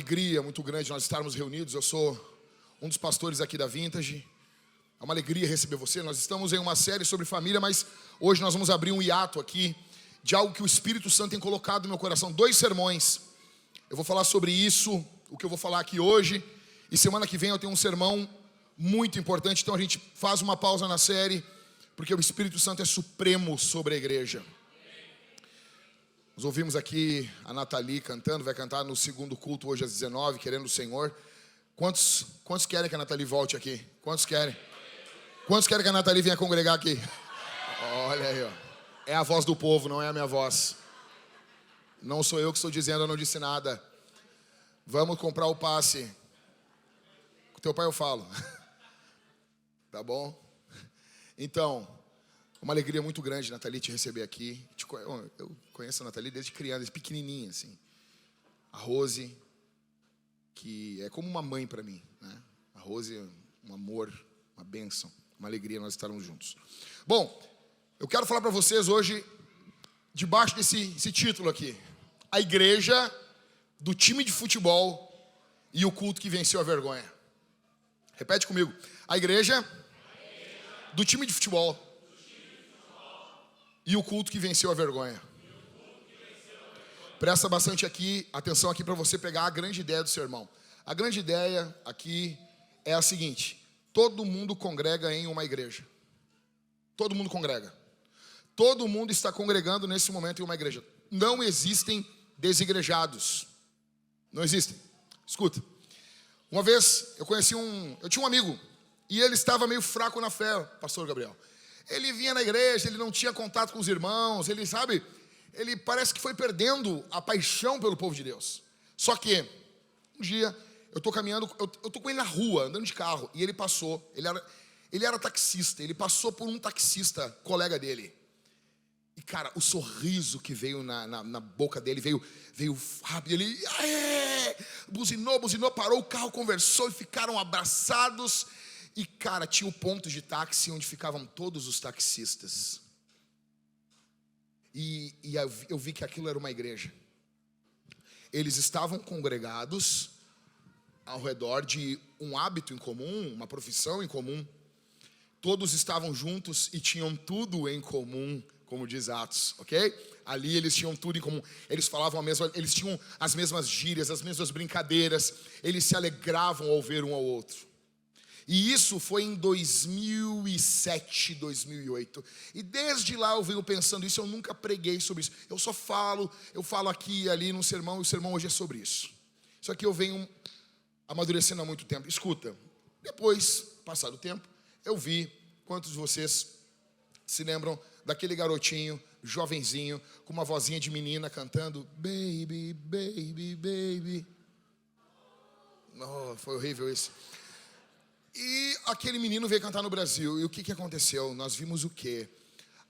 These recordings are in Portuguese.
alegria muito grande nós estarmos reunidos. Eu sou um dos pastores aqui da Vintage. É uma alegria receber você. Nós estamos em uma série sobre família, mas hoje nós vamos abrir um hiato aqui de algo que o Espírito Santo tem colocado no meu coração. 2 sermões. Eu vou falar sobre isso, o que eu vou falar aqui hoje. E semana que vem eu tenho um sermão muito importante. Então a gente faz uma pausa na série, porque o Espírito Santo é supremo sobre a igreja. Nós ouvimos aqui a Nathalie cantando, vai cantar no segundo culto hoje às 19, querendo o Senhor. Quantos querem que a Nathalie volte aqui? Quantos querem? Quantos querem que a Nathalie venha congregar aqui? Olha aí, ó. É a voz do povo, não é a minha voz. Não sou eu que estou dizendo, eu não disse nada. Vamos comprar o passe. Com teu pai eu falo. Tá bom? Então, uma alegria muito grande, Nathalie, te receber aqui. Eu conheço a Nathalie desde criança, desde pequenininha, assim. A Rose, que é como uma mãe para mim, né? A Rose é um amor, uma bênção, uma alegria nós estarmos juntos. Bom, eu quero falar para vocês hoje, debaixo desse título aqui, a igreja do time de futebol e o culto que venceu a vergonha. Repete comigo. A igreja do time de futebol e o culto que venceu a vergonha. Presta bastante atenção aqui para você pegar a grande ideia do sermão. A grande ideia aqui é a seguinte: todo mundo congrega em uma igreja. Todo mundo congrega. Todo mundo está congregando nesse momento em uma igreja. Não existem desigrejados. Não existem. Escuta. Uma vez eu tinha um amigo e ele estava meio fraco na fé, pastor Gabriel. Ele vinha na igreja, ele não tinha contato com os irmãos, ele parece que foi perdendo a paixão pelo povo de Deus. Só que, um dia, eu estou caminhando, eu estou com ele na rua, andando de carro, e ele passou, ele era taxista, ele passou por um taxista, colega dele. E, cara, o sorriso que veio na boca dele veio rápido, ele buzinou, parou o carro, conversou e ficaram abraçados. E, cara, tinha o ponto de táxi onde ficavam todos os taxistas. E eu vi que aquilo era uma igreja. Eles estavam congregados ao redor de um hábito em comum, uma profissão em comum. Todos estavam juntos e tinham tudo em comum, como diz Atos, ok? Ali eles tinham tudo em comum. Eles falavam eles tinham as mesmas gírias, as mesmas brincadeiras. Eles se alegravam ao ver um ao outro. E isso foi em 2007, 2008. E desde lá eu venho pensando isso, eu nunca preguei sobre isso. Eu falo aqui e ali no sermão, e o sermão hoje é sobre isso. Isso aqui eu venho amadurecendo há muito tempo. Escuta, depois, passado o tempo, eu vi, quantos de vocês se lembram daquele garotinho, jovenzinho, com uma vozinha de menina cantando Baby, baby, baby. Oh, foi horrível isso. E aquele menino veio cantar no Brasil. E o que aconteceu? Nós vimos o quê?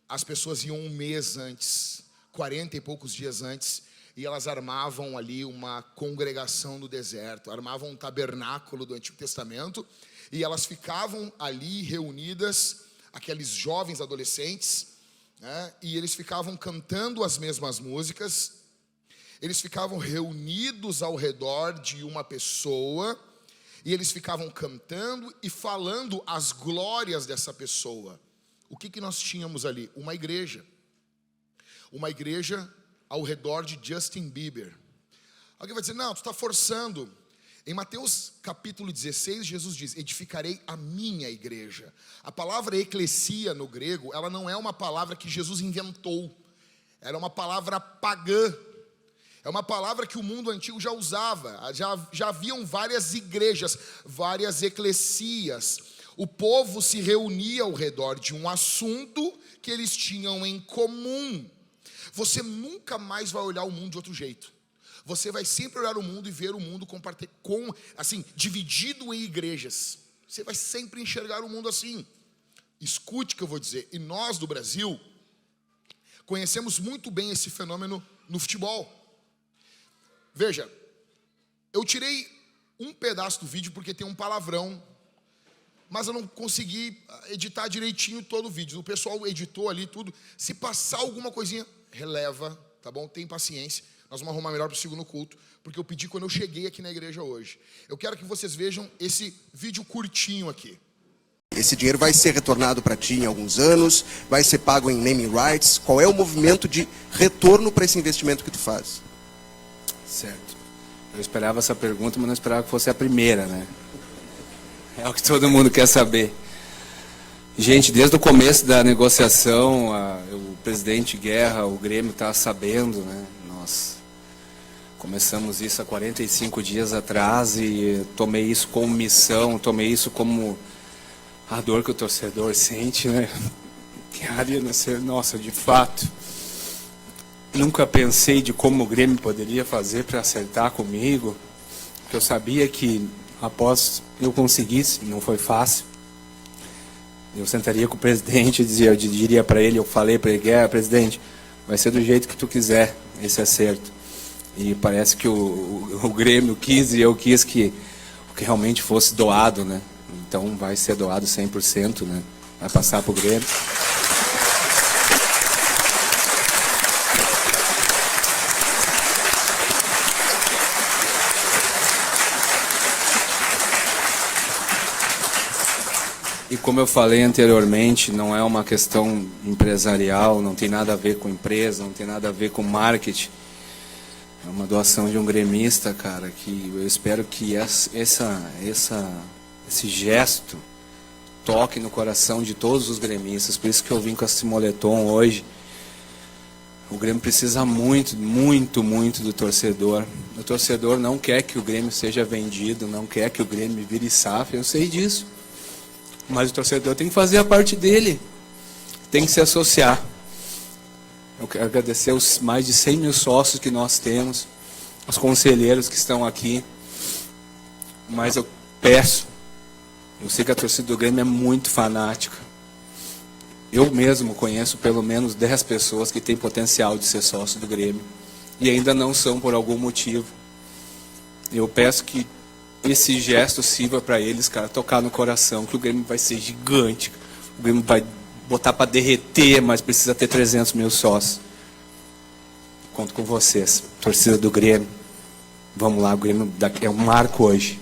As pessoas iam um mês antes, 40 e poucos dias antes, e elas armavam ali uma congregação no deserto, armavam um tabernáculo do Antigo Testamento, e elas ficavam ali reunidas, aqueles jovens adolescentes, né? E eles ficavam cantando as mesmas músicas, eles ficavam reunidos ao redor de uma pessoa, e eles ficavam cantando e falando as glórias dessa pessoa. O que nós tínhamos ali? Uma igreja. Uma igreja ao redor de Justin Bieber. Alguém vai dizer, não, tu está forçando. Em Mateus capítulo 16, Jesus diz, edificarei a minha igreja. A palavra eclesia no grego, ela não é uma palavra que Jesus inventou. Era uma palavra pagã. É uma palavra que o mundo antigo já usava. Já haviam várias igrejas, várias eclesias. O povo se reunia ao redor de um assunto que eles tinham em comum. Você nunca mais vai olhar o mundo de outro jeito. Você vai sempre olhar o mundo e ver o mundo dividido em igrejas. Você vai sempre enxergar o mundo assim. Escute o que eu vou dizer. E nós do Brasil conhecemos muito bem esse fenômeno no futebol. Veja, eu tirei um pedaço do vídeo porque tem um palavrão, mas eu não consegui editar direitinho todo o vídeo. O pessoal editou ali tudo. Se passar alguma coisinha, releva, tá bom? Tem paciência. Nós vamos arrumar melhor para o segundo culto, porque eu pedi quando eu cheguei aqui na igreja hoje. Eu quero que vocês vejam esse vídeo curtinho aqui. Esse dinheiro vai ser retornado para ti em alguns anos, vai ser pago em naming rights. Qual é o movimento de retorno para esse investimento que tu faz? Certo. Eu esperava essa pergunta, mas não esperava que fosse a primeira, né? É o que todo mundo quer saber. Gente, desde o começo da negociação, o presidente Guerra, o Grêmio está sabendo, né? Nós começamos isso há 45 dias atrás e tomei isso como missão, tomei isso como a dor que o torcedor sente, né? Que a Arena ser nossa, de fato. Nunca pensei de como o Grêmio poderia fazer para acertar comigo, porque eu sabia que após eu conseguisse, não foi fácil. Eu sentaria com o presidente e eu diria para ele, eu falei para ele, Guerra, presidente, vai ser do jeito que tu quiser esse acerto. E parece que o Grêmio quis e eu quis que realmente fosse doado, né? Então vai ser doado 100%, né? Vai passar para o Grêmio. E como eu falei anteriormente, não é uma questão empresarial, não tem nada a ver com empresa, não tem nada a ver com marketing. É uma doação de um gremista, cara, que eu espero que esse gesto toque no coração de todos os gremistas. Por isso que eu vim com esse moletom hoje. O Grêmio precisa muito, muito, muito do torcedor. O torcedor não quer que o Grêmio seja vendido, não quer que o Grêmio vire SAF, eu sei disso. Mas o torcedor tem que fazer a parte dele, tem que se associar. Eu quero agradecer os mais de 100 mil sócios que nós temos, os conselheiros que estão aqui. Mas eu peço, eu sei que a torcida do Grêmio é muito fanática. Eu mesmo conheço pelo menos 10 pessoas que têm potencial de ser sócio do Grêmio e ainda não são por algum motivo. Eu peço que esse gesto sirva para eles, cara, tocar no coração, que o Grêmio vai ser gigante, o Grêmio vai botar para derreter, mas precisa ter 300 mil sócios. Conto com vocês, torcida do Grêmio. Vamos lá, o Grêmio é um marco hoje.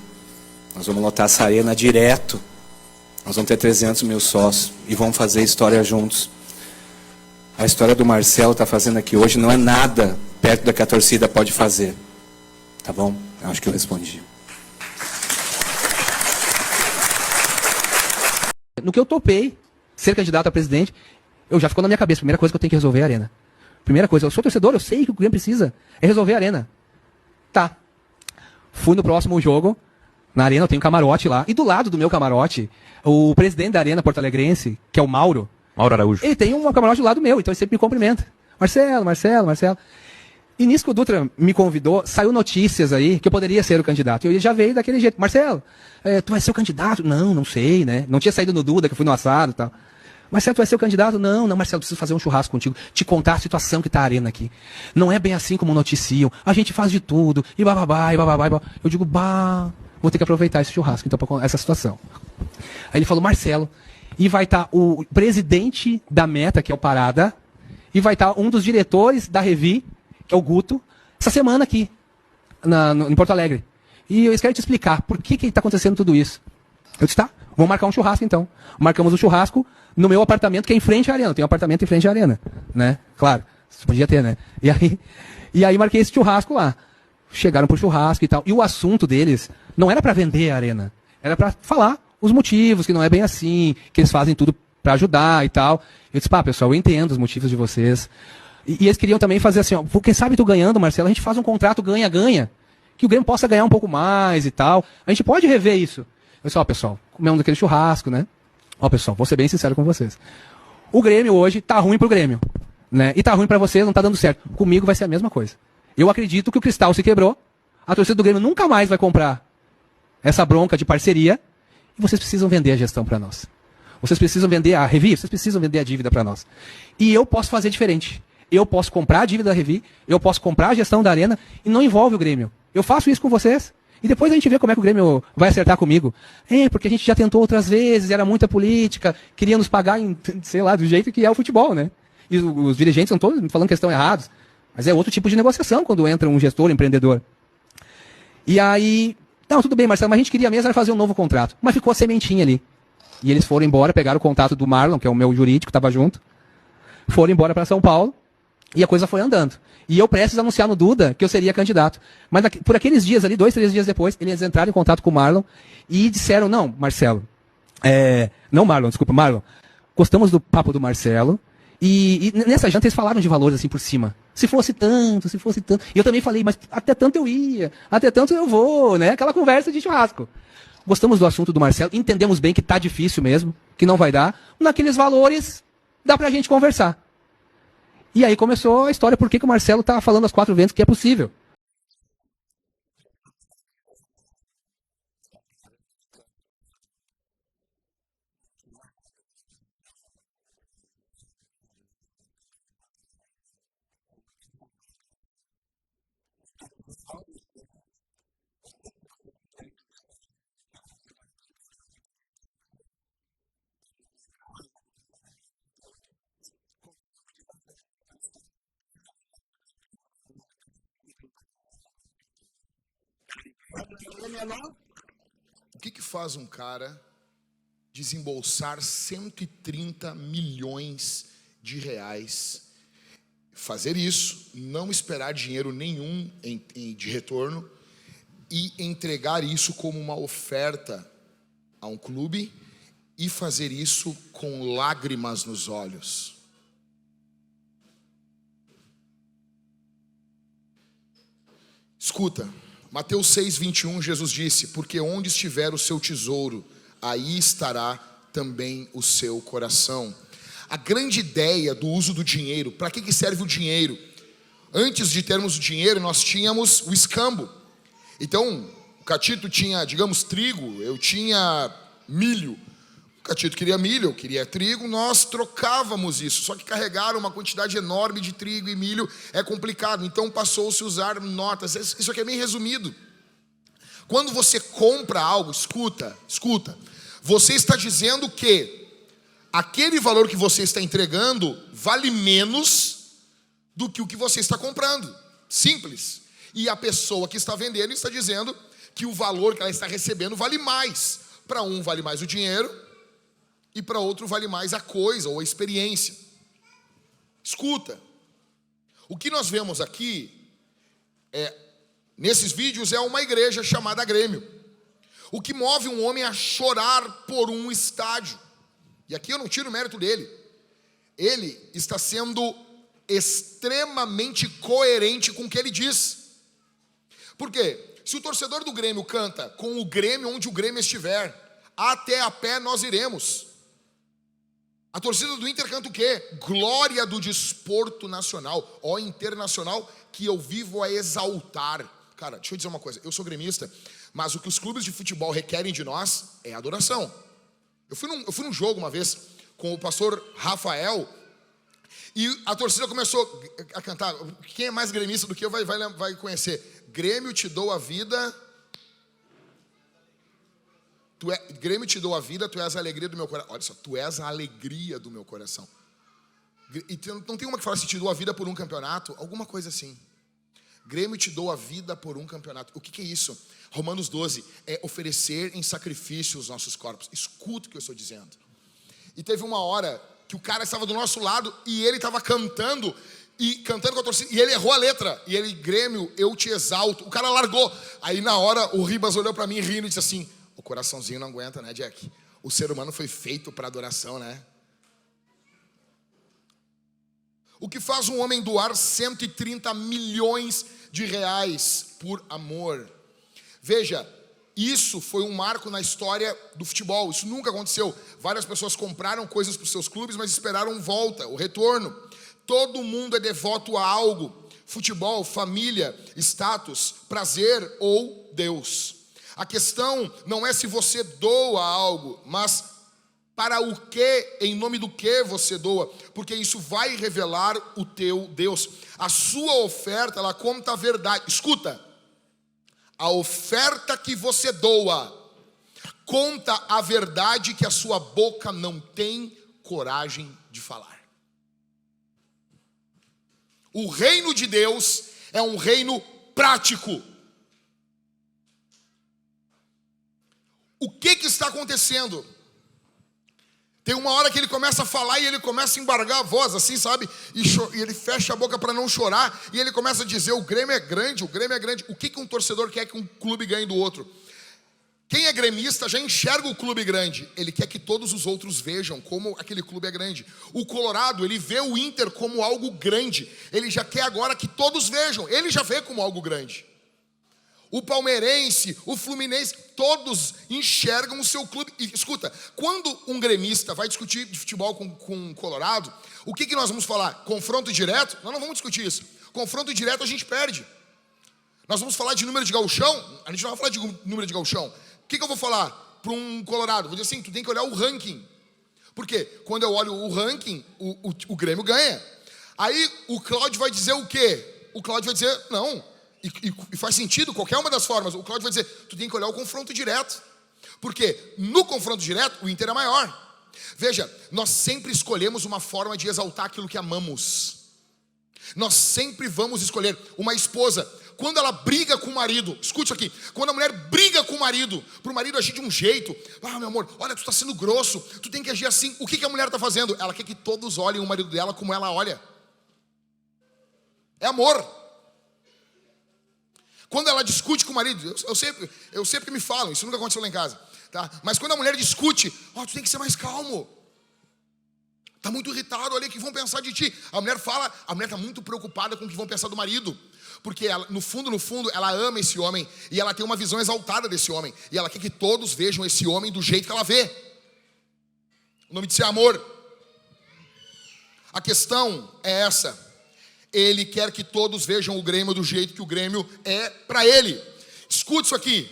Nós vamos lotar essa arena direto. Nós vamos ter 300 mil sócios e vamos fazer história juntos. A história do Marcelo está fazendo aqui hoje não é nada perto da que a torcida pode fazer. Tá bom? Eu acho que eu respondi. No que eu topei ser candidato a presidente, eu já ficou na minha cabeça. Primeira coisa que eu tenho que resolver é a arena. Primeira coisa, eu sou torcedor, eu sei que o Grêmio precisa é resolver a arena. Tá. Fui no próximo jogo, na arena eu tenho um camarote lá, e do lado do meu camarote, o presidente da arena porto-alegrense, que é o Mauro Araújo, ele tem um camarote do lado meu, então ele sempre me cumprimenta. Marcelo. E nisso que o Dutra me convidou, saiu notícias aí que eu poderia ser o candidato. E eu já veio daquele jeito. Marcelo, tu vai ser o candidato? Não sei, né? Não tinha saído no Duda, que eu fui no assado e tal. Marcelo, tu vai ser o candidato? Não, Marcelo, preciso fazer um churrasco contigo. Te contar a situação que tá a arena aqui. Não é bem assim como noticiam. A gente faz de tudo. E bababá. Eu digo, vou ter que aproveitar esse churrasco, então, pra essa situação. Aí ele falou, Marcelo, e vai estar o presidente da Meta, que é o Parada, e vai estar um dos diretores da Revi, que é o Guto, essa semana aqui, em Porto Alegre. E eu quero te explicar por que está acontecendo tudo isso. Eu disse, tá, vamos marcar um churrasco então. Marcamos o churrasco no meu apartamento, que é em frente à arena. Eu tenho um apartamento em frente à arena, né? Claro, podia ter, né? E aí marquei esse churrasco lá. Chegaram pro churrasco e tal. E o assunto deles não era para vender a arena. Era para falar os motivos, que não é bem assim, que eles fazem tudo para ajudar e tal. Eu disse, pessoal, eu entendo os motivos de vocês. E eles queriam também fazer assim, quem sabe tu ganhando, Marcelo, a gente faz um contrato ganha-ganha, que o Grêmio possa ganhar um pouco mais e tal. A gente pode rever isso. Eu disse, pessoal, comemos daquele churrasco, né? Pessoal, vou ser bem sincero com vocês. O Grêmio hoje tá ruim pro Grêmio, né? E tá ruim para vocês, não tá dando certo. Comigo vai ser a mesma coisa. Eu acredito que o cristal se quebrou, a torcida do Grêmio nunca mais vai comprar essa bronca de parceria, e vocês precisam vender a gestão para nós. Vocês precisam vender a Revi, vocês precisam vender a dívida para nós. E eu posso fazer diferente. Eu posso comprar a dívida da Revi, eu posso comprar a gestão da arena, e não envolve o Grêmio. Eu faço isso com vocês, e depois a gente vê como é que o Grêmio vai acertar comigo. Porque a gente já tentou outras vezes, era muita política, queria nos pagar, sei lá, do jeito que é o futebol, né? E os dirigentes estão todos falando que estão errados. Mas é outro tipo de negociação quando entra um gestor, um empreendedor. E aí, não, tudo bem, Marcelo, mas a gente queria mesmo era fazer um novo contrato. Mas ficou a sementinha ali. E eles foram embora, pegaram o contato do Marlon, que é o meu jurídico, estava junto. Foram embora para São Paulo. E a coisa foi andando. E eu prestes a anunciar no Duda que eu seria candidato. Mas por aqueles dias ali, 2, 3 dias depois, eles entraram em contato com o Marlon e disseram, não, Marcelo. Não, Marlon, desculpa, Marlon. Gostamos do papo do Marcelo. E nessa janta eles falaram de valores assim por cima. Se fosse tanto, se fosse tanto. E eu também falei, mas até tanto eu ia, até tanto eu vou, né? Aquela conversa de churrasco. Gostamos do assunto do Marcelo, entendemos bem que tá difícil mesmo, que não vai dar. Naqueles valores, dá pra gente conversar. E aí começou a história, por que o Marcelo tá falando às 4 ventos que é possível. O que faz um cara desembolsar 130 milhões de reais, fazer isso, não esperar dinheiro nenhum de retorno e entregar isso como uma oferta a um clube e fazer isso com lágrimas nos olhos? Escuta, Mateus 6:21, Jesus disse, porque onde estiver o seu tesouro, aí estará também o seu coração. A grande ideia do uso do dinheiro, para que serve o dinheiro? Antes de termos o dinheiro, nós tínhamos o escambo. Então, o Catito tinha, digamos, trigo, eu tinha milho. O Catito queria milho, eu queria trigo, nós trocávamos isso. Só que carregar uma quantidade enorme de trigo e milho é complicado. Então passou-se a usar notas. Isso aqui é bem resumido. Quando você compra algo, escuta, você está dizendo que aquele valor que você está entregando vale menos do que o que você está comprando. Simples. E a pessoa que está vendendo está dizendo que o valor que ela está recebendo vale mais. Para um vale mais o dinheiro e para outro vale mais a coisa ou a experiência. Escuta. O que nós vemos aqui nesses vídeos é uma igreja chamada Grêmio. O que move um homem a chorar por um estádio. E aqui eu não tiro o mérito dele. Ele está sendo extremamente coerente com o que ele diz. Por quê? Se o torcedor do Grêmio canta com o Grêmio onde o Grêmio estiver, até a pé nós iremos. A torcida do Inter canta o quê? Glória do desporto nacional, ó internacional, que eu vivo a exaltar. Cara, deixa eu dizer uma coisa, eu sou gremista, mas o que os clubes de futebol requerem de nós é adoração. Eu fui num jogo uma vez com o pastor Rafael e a torcida começou a cantar. Quem é mais gremista do que eu vai conhecer. Grêmio te dou a vida. Grêmio te dou a vida, tu és a alegria do meu coração. Olha só, tu és a alegria do meu coração. E não tem uma que fala assim, te dou a vida por um campeonato? Alguma coisa assim. Grêmio te dou a vida por um campeonato. O que é isso? Romanos 12, é oferecer em sacrifício os nossos corpos. Escuta o que eu estou dizendo. E teve uma hora que o cara estava do nosso lado e ele estava cantando com a torcida, e ele errou a letra. E ele, Grêmio, eu te exalto. O cara largou. Aí na hora o Ribas olhou para mim rindo e disse assim, o coraçãozinho não aguenta, né, Jack? O ser humano foi feito para adoração, né? O que faz um homem doar 130 milhões de reais por amor? Veja, isso foi um marco na história do futebol. Isso nunca aconteceu. Várias pessoas compraram coisas para os seus clubes, mas esperaram volta, o retorno. Todo mundo é devoto a algo. Futebol, família, status, prazer ou Deus. A questão não é se você doa algo, mas para o que, em nome do que você doa, porque isso vai revelar o teu Deus. A sua oferta, ela conta a verdade. Escuta, a oferta que você doa conta a verdade que a sua boca não tem coragem de falar. O reino de Deus é um reino prático. O que está acontecendo? Tem uma hora que ele começa a falar e ele começa a embargar a voz, assim, sabe? E ele fecha a boca para não chorar. E ele começa a dizer, o Grêmio é grande, o Grêmio é grande. O que um torcedor quer que um clube ganhe do outro? Quem é gremista já enxerga o clube grande. Ele quer que todos os outros vejam como aquele clube é grande. O Colorado, ele vê o Inter como algo grande. Ele já quer agora que todos vejam. Ele já vê como algo grande. O palmeirense, o fluminense, todos enxergam o seu clube. E escuta, quando um gremista vai discutir de futebol com o Colorado, o que nós vamos falar? Confronto direto? Nós não vamos discutir isso. Confronto direto a gente perde. Nós vamos falar de número de gauchão? A gente não vai falar de número de gauchão. O que eu vou falar para um Colorado? Vou dizer assim, tu tem que olhar o ranking. Por quê? Quando eu olho o ranking, o Grêmio ganha. Aí o Cláudio vai dizer o quê? O Cláudio vai dizer, não... E faz sentido, qualquer uma das formas. O Cláudio vai dizer, tu tem que olhar o confronto direto. Porque no confronto direto, o Inter é maior. Veja, nós sempre escolhemos uma forma de exaltar aquilo que amamos. Nós sempre vamos escolher uma esposa. Quando ela briga com o marido, escute aqui. Quando a mulher briga com o marido, para o marido agir de um jeito. Ah, meu amor, olha, tu está sendo grosso. Tu tem que agir assim. O que a mulher está fazendo? Ela quer que todos olhem o marido dela como ela olha. É amor. Quando ela discute com o marido, eu sempre me falam, isso nunca aconteceu lá em casa, tá? Mas quando a mulher discute, tu tem que ser mais calmo. Tá muito irritado, olha o que vão pensar de ti. A mulher está muito preocupada com o que vão pensar do marido. Porque ela, no fundo, ela ama esse homem e ela tem uma visão exaltada desse homem. E ela quer que todos vejam esse homem do jeito que ela vê. O nome disso é amor. A questão é essa. Ele quer que todos vejam o Grêmio do jeito que o Grêmio é para ele. Escute isso aqui.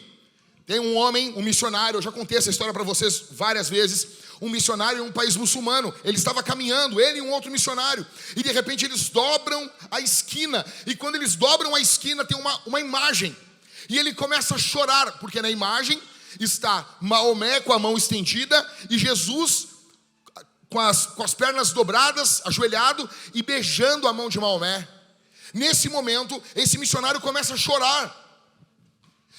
Tem um homem, um missionário, eu já contei essa história para vocês várias vezes. Um missionário em um país muçulmano. Ele estava caminhando, ele e um outro missionário. E de repente eles dobram a esquina. E quando eles dobram a esquina tem uma imagem. E ele começa a chorar, porque na imagem está Maomé com a mão estendida e Jesus com as pernas dobradas, ajoelhado e beijando a mão de Maomé. Nesse momento, esse missionário começa a chorar.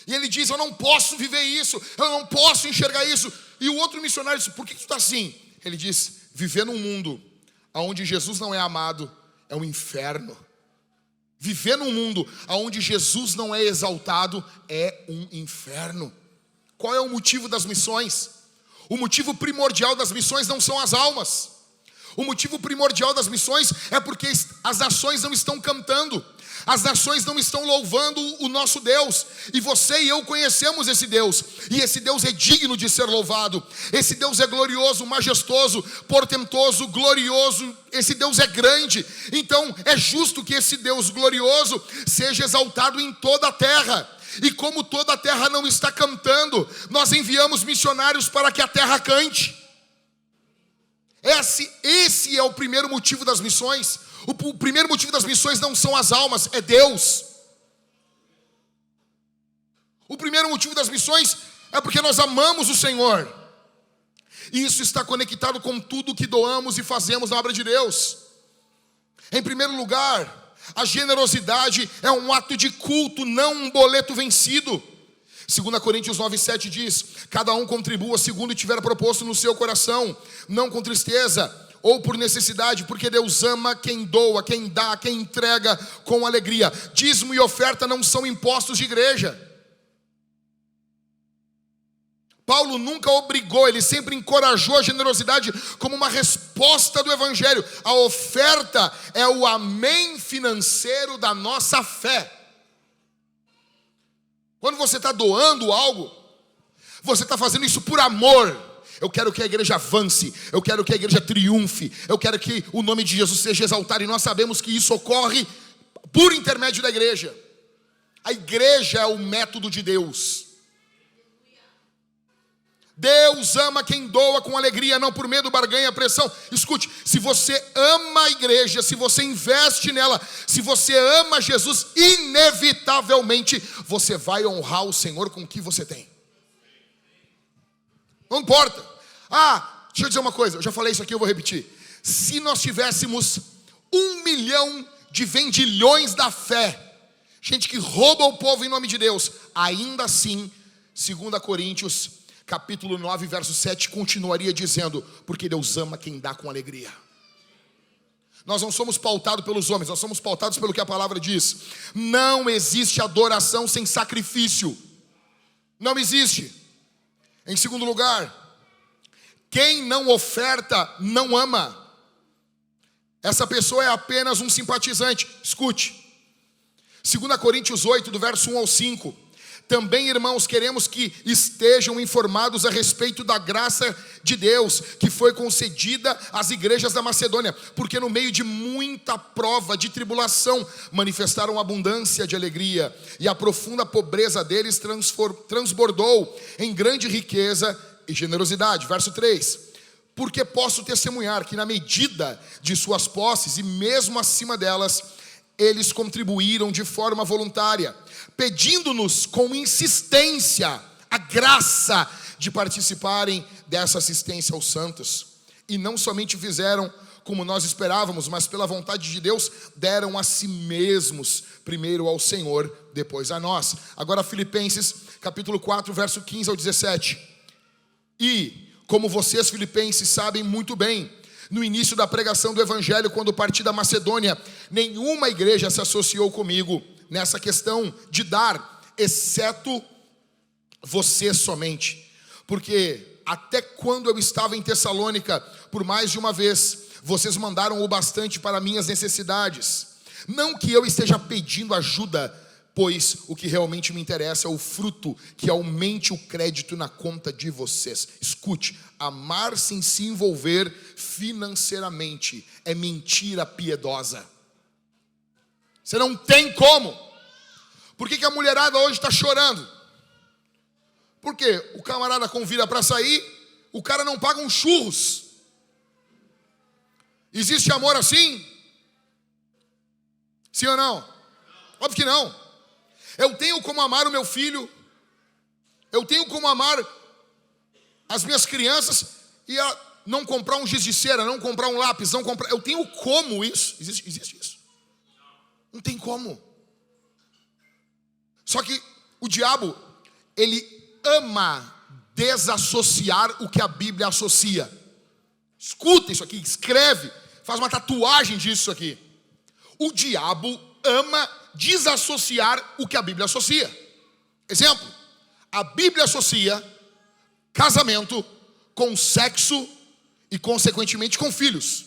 E ele diz, eu não posso viver isso, eu não posso enxergar isso. E o outro missionário diz, por que tu está assim? Ele diz, viver num mundo onde Jesus não é amado é um inferno. Viver num mundo onde Jesus não é exaltado é um inferno. Qual é o motivo das missões? O motivo primordial das missões não são as almas. O motivo primordial das missões é porque as nações não estão cantando. As nações não estão louvando o nosso Deus. E você e eu conhecemos esse Deus. E esse Deus é digno de ser louvado. Esse Deus é glorioso, majestoso, portentoso, glorioso. Esse Deus é grande. Então é justo que esse Deus glorioso seja exaltado em toda a terra. E como toda a terra não está cantando, nós enviamos missionários para que a terra cante. Esse é o primeiro motivo das missões. O primeiro motivo das missões não são as almas, é Deus. O primeiro motivo das missões é porque nós amamos o Senhor. E isso está conectado com tudo que doamos e fazemos na obra de Deus. Em primeiro lugar, a generosidade é um ato de culto, não um boleto vencido. 2 Coríntios 9,7 diz, cada um contribua segundo tiver proposto no seu coração, não com tristeza ou por necessidade, porque Deus ama quem doa, quem dá, quem entrega com alegria. Dízimo e oferta não são impostos de igreja. Paulo nunca obrigou, ele sempre encorajou a generosidade como uma resposta do Evangelho. A oferta é o amém financeiro da nossa fé. Quando você está doando algo, você está fazendo isso por amor. Eu quero que a igreja avance, eu quero que a igreja triunfe, eu quero que o nome de Jesus seja exaltado. E nós sabemos que isso ocorre por intermédio da igreja. A igreja é o método de Deus. Deus ama quem doa com alegria, não por medo, barganha, pressão. Escute, se você ama a igreja, se você investe nela, se você ama Jesus, inevitavelmente você vai honrar o Senhor com o que você tem. Não importa. Deixa eu dizer uma coisa, eu já falei isso aqui, eu vou repetir. Se nós tivéssemos 1 milhão de vendilhões da fé, gente que rouba o povo em nome de Deus, ainda assim, 2 Coríntios, capítulo 9, verso 7, continuaria dizendo, porque Deus ama quem dá com alegria. Nós não somos pautados pelos homens, nós somos pautados pelo que a palavra diz. Não existe adoração sem sacrifício. Não existe. Em segundo lugar, quem não oferta, não ama. Essa pessoa é apenas um simpatizante. Escute. 2 Coríntios 8, do verso 1 ao 5. Também, irmãos, queremos que estejam informados a respeito da graça de Deus que foi concedida às igrejas da Macedônia, porque no meio de muita prova, de tribulação, manifestaram abundância de alegria, e a profunda pobreza deles transbordou em grande riqueza e generosidade. Verso 3. Porque posso testemunhar que na medida de suas posses e mesmo acima delas, eles contribuíram de forma voluntária, pedindo-nos com insistência a graça de participarem dessa assistência aos santos. E não somente fizeram como nós esperávamos, mas pela vontade de Deus, deram a si mesmos, primeiro ao Senhor, depois a nós. Agora Filipenses, capítulo 4, verso 15 ao 17. E, como vocês filipenses sabem muito bem, no início da pregação do Evangelho, quando parti da Macedônia, nenhuma igreja se associou comigo nessa questão de dar, exceto você somente. Porque até quando eu estava em Tessalônica, por mais de uma vez, vocês mandaram o bastante para minhas necessidades. Não que eu esteja pedindo ajuda, pois o que realmente me interessa é o fruto que aumente o crédito na conta de vocês. Escute, amar sem se envolver financeiramente é mentira piedosa. Você não tem como. Por que a mulherada hoje está chorando? Porque o camarada convida para sair, o cara não paga um churros. Existe amor assim? Sim ou não? Óbvio que não. Eu tenho como amar o meu filho, eu tenho como amar as minhas crianças e não comprar um giz de cera, não comprar um lápis, não comprar. Eu tenho como isso? Existe isso? Não tem como. Só que o diabo, ele ama desassociar o que a Bíblia associa. Escuta isso aqui, escreve, faz uma tatuagem disso aqui. O diabo ama desassociar o que a Bíblia associa. Exemplo, a Bíblia associa casamento com sexo e consequentemente com filhos.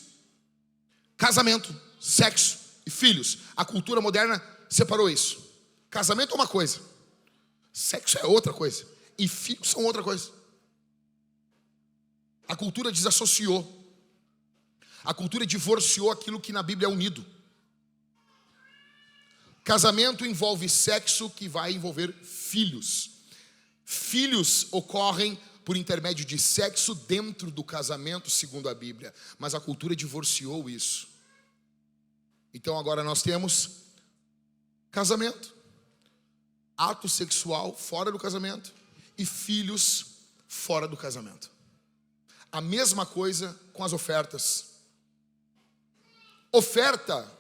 Casamento, sexo e filhos. A cultura moderna separou isso. Casamento é uma coisa, sexo é outra coisa, e filhos são outra coisa. A cultura desassociou. A cultura divorciou aquilo que na Bíblia é unido. Casamento envolve sexo, que vai envolver filhos. Filhos ocorrem por intermédio de sexo dentro do casamento, segundo a Bíblia. Mas a cultura divorciou isso. Então agora nós temos casamento, ato sexual fora do casamento e filhos fora do casamento. A mesma coisa com as ofertas. Oferta,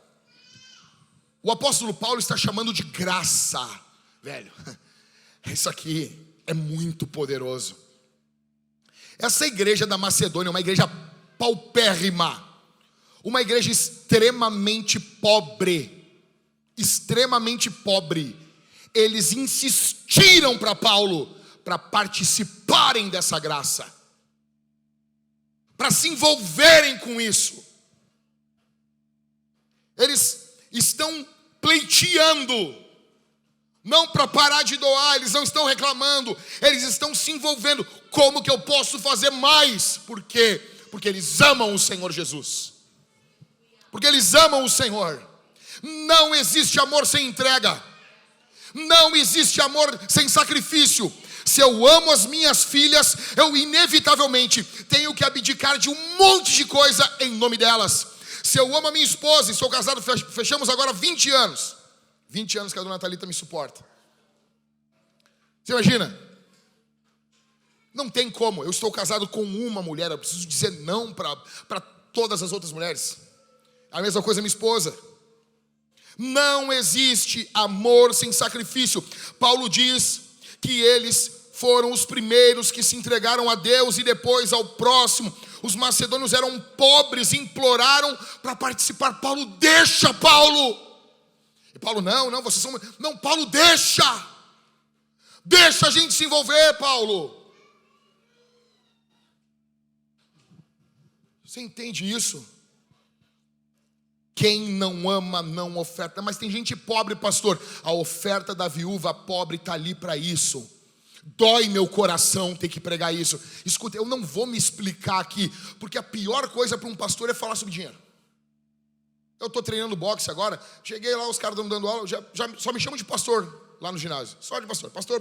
o apóstolo Paulo está chamando de graça. Velho, isso aqui é muito poderoso. Essa igreja da Macedônia é uma igreja paupérrima, uma igreja extremamente pobre. Extremamente pobre. Eles insistiram para Paulo para participarem dessa graça, para se envolverem com isso. Eles estão pleiteando, não para parar de doar, eles não estão reclamando, eles estão se envolvendo. Como que eu posso fazer mais? Por quê? Porque eles amam o Senhor Jesus. Porque eles amam o Senhor. Não existe amor sem entrega. Não existe amor sem sacrifício. Se eu amo as minhas filhas, eu inevitavelmente tenho que abdicar de um monte de coisa em nome delas. Se eu amo a minha esposa e sou casado, fechamos agora 20 anos. 20 anos que a dona Thalita me suporta. Você imagina? Não tem como. Eu estou casado com uma mulher, eu preciso dizer não para todas as outras mulheres. A mesma coisa minha esposa. Não existe amor sem sacrifício. Paulo diz que eles foram os primeiros que se entregaram a Deus e depois ao próximo. Os macedônios eram pobres, imploraram para participar. Paulo, deixa, Paulo. E Paulo, não, vocês são... Não, Paulo, deixa. Deixa a gente se envolver, Paulo. Você entende isso? Quem não ama, não oferta. Mas tem gente pobre, pastor. A oferta da viúva pobre está ali para isso. Dói meu coração ter que pregar isso. Escuta, eu não vou me explicar aqui, porque a pior coisa para um pastor é falar sobre dinheiro. Eu estou treinando boxe agora. Cheguei lá, os caras estão dando aula. Já só me chamam de pastor lá no ginásio. Só de pastor. Pastor.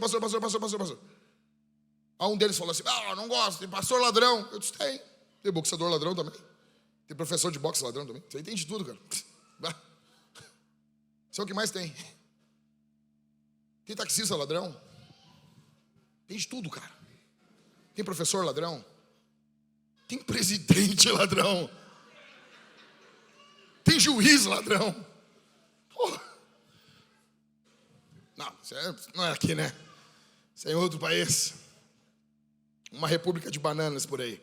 Aí um deles falou assim, não gosto, tem pastor ladrão. Eu disse, tem boxeador ladrão também. Tem professor de boxe ladrão também. Você entende tudo, cara. Isso é o que mais tem. Tem taxista ladrão. Tem de tudo, cara. Tem professor ladrão. Tem presidente ladrão. Tem juiz ladrão. Porra. Não, isso não é aqui, né? Isso é em outro país. Uma república de bananas por aí.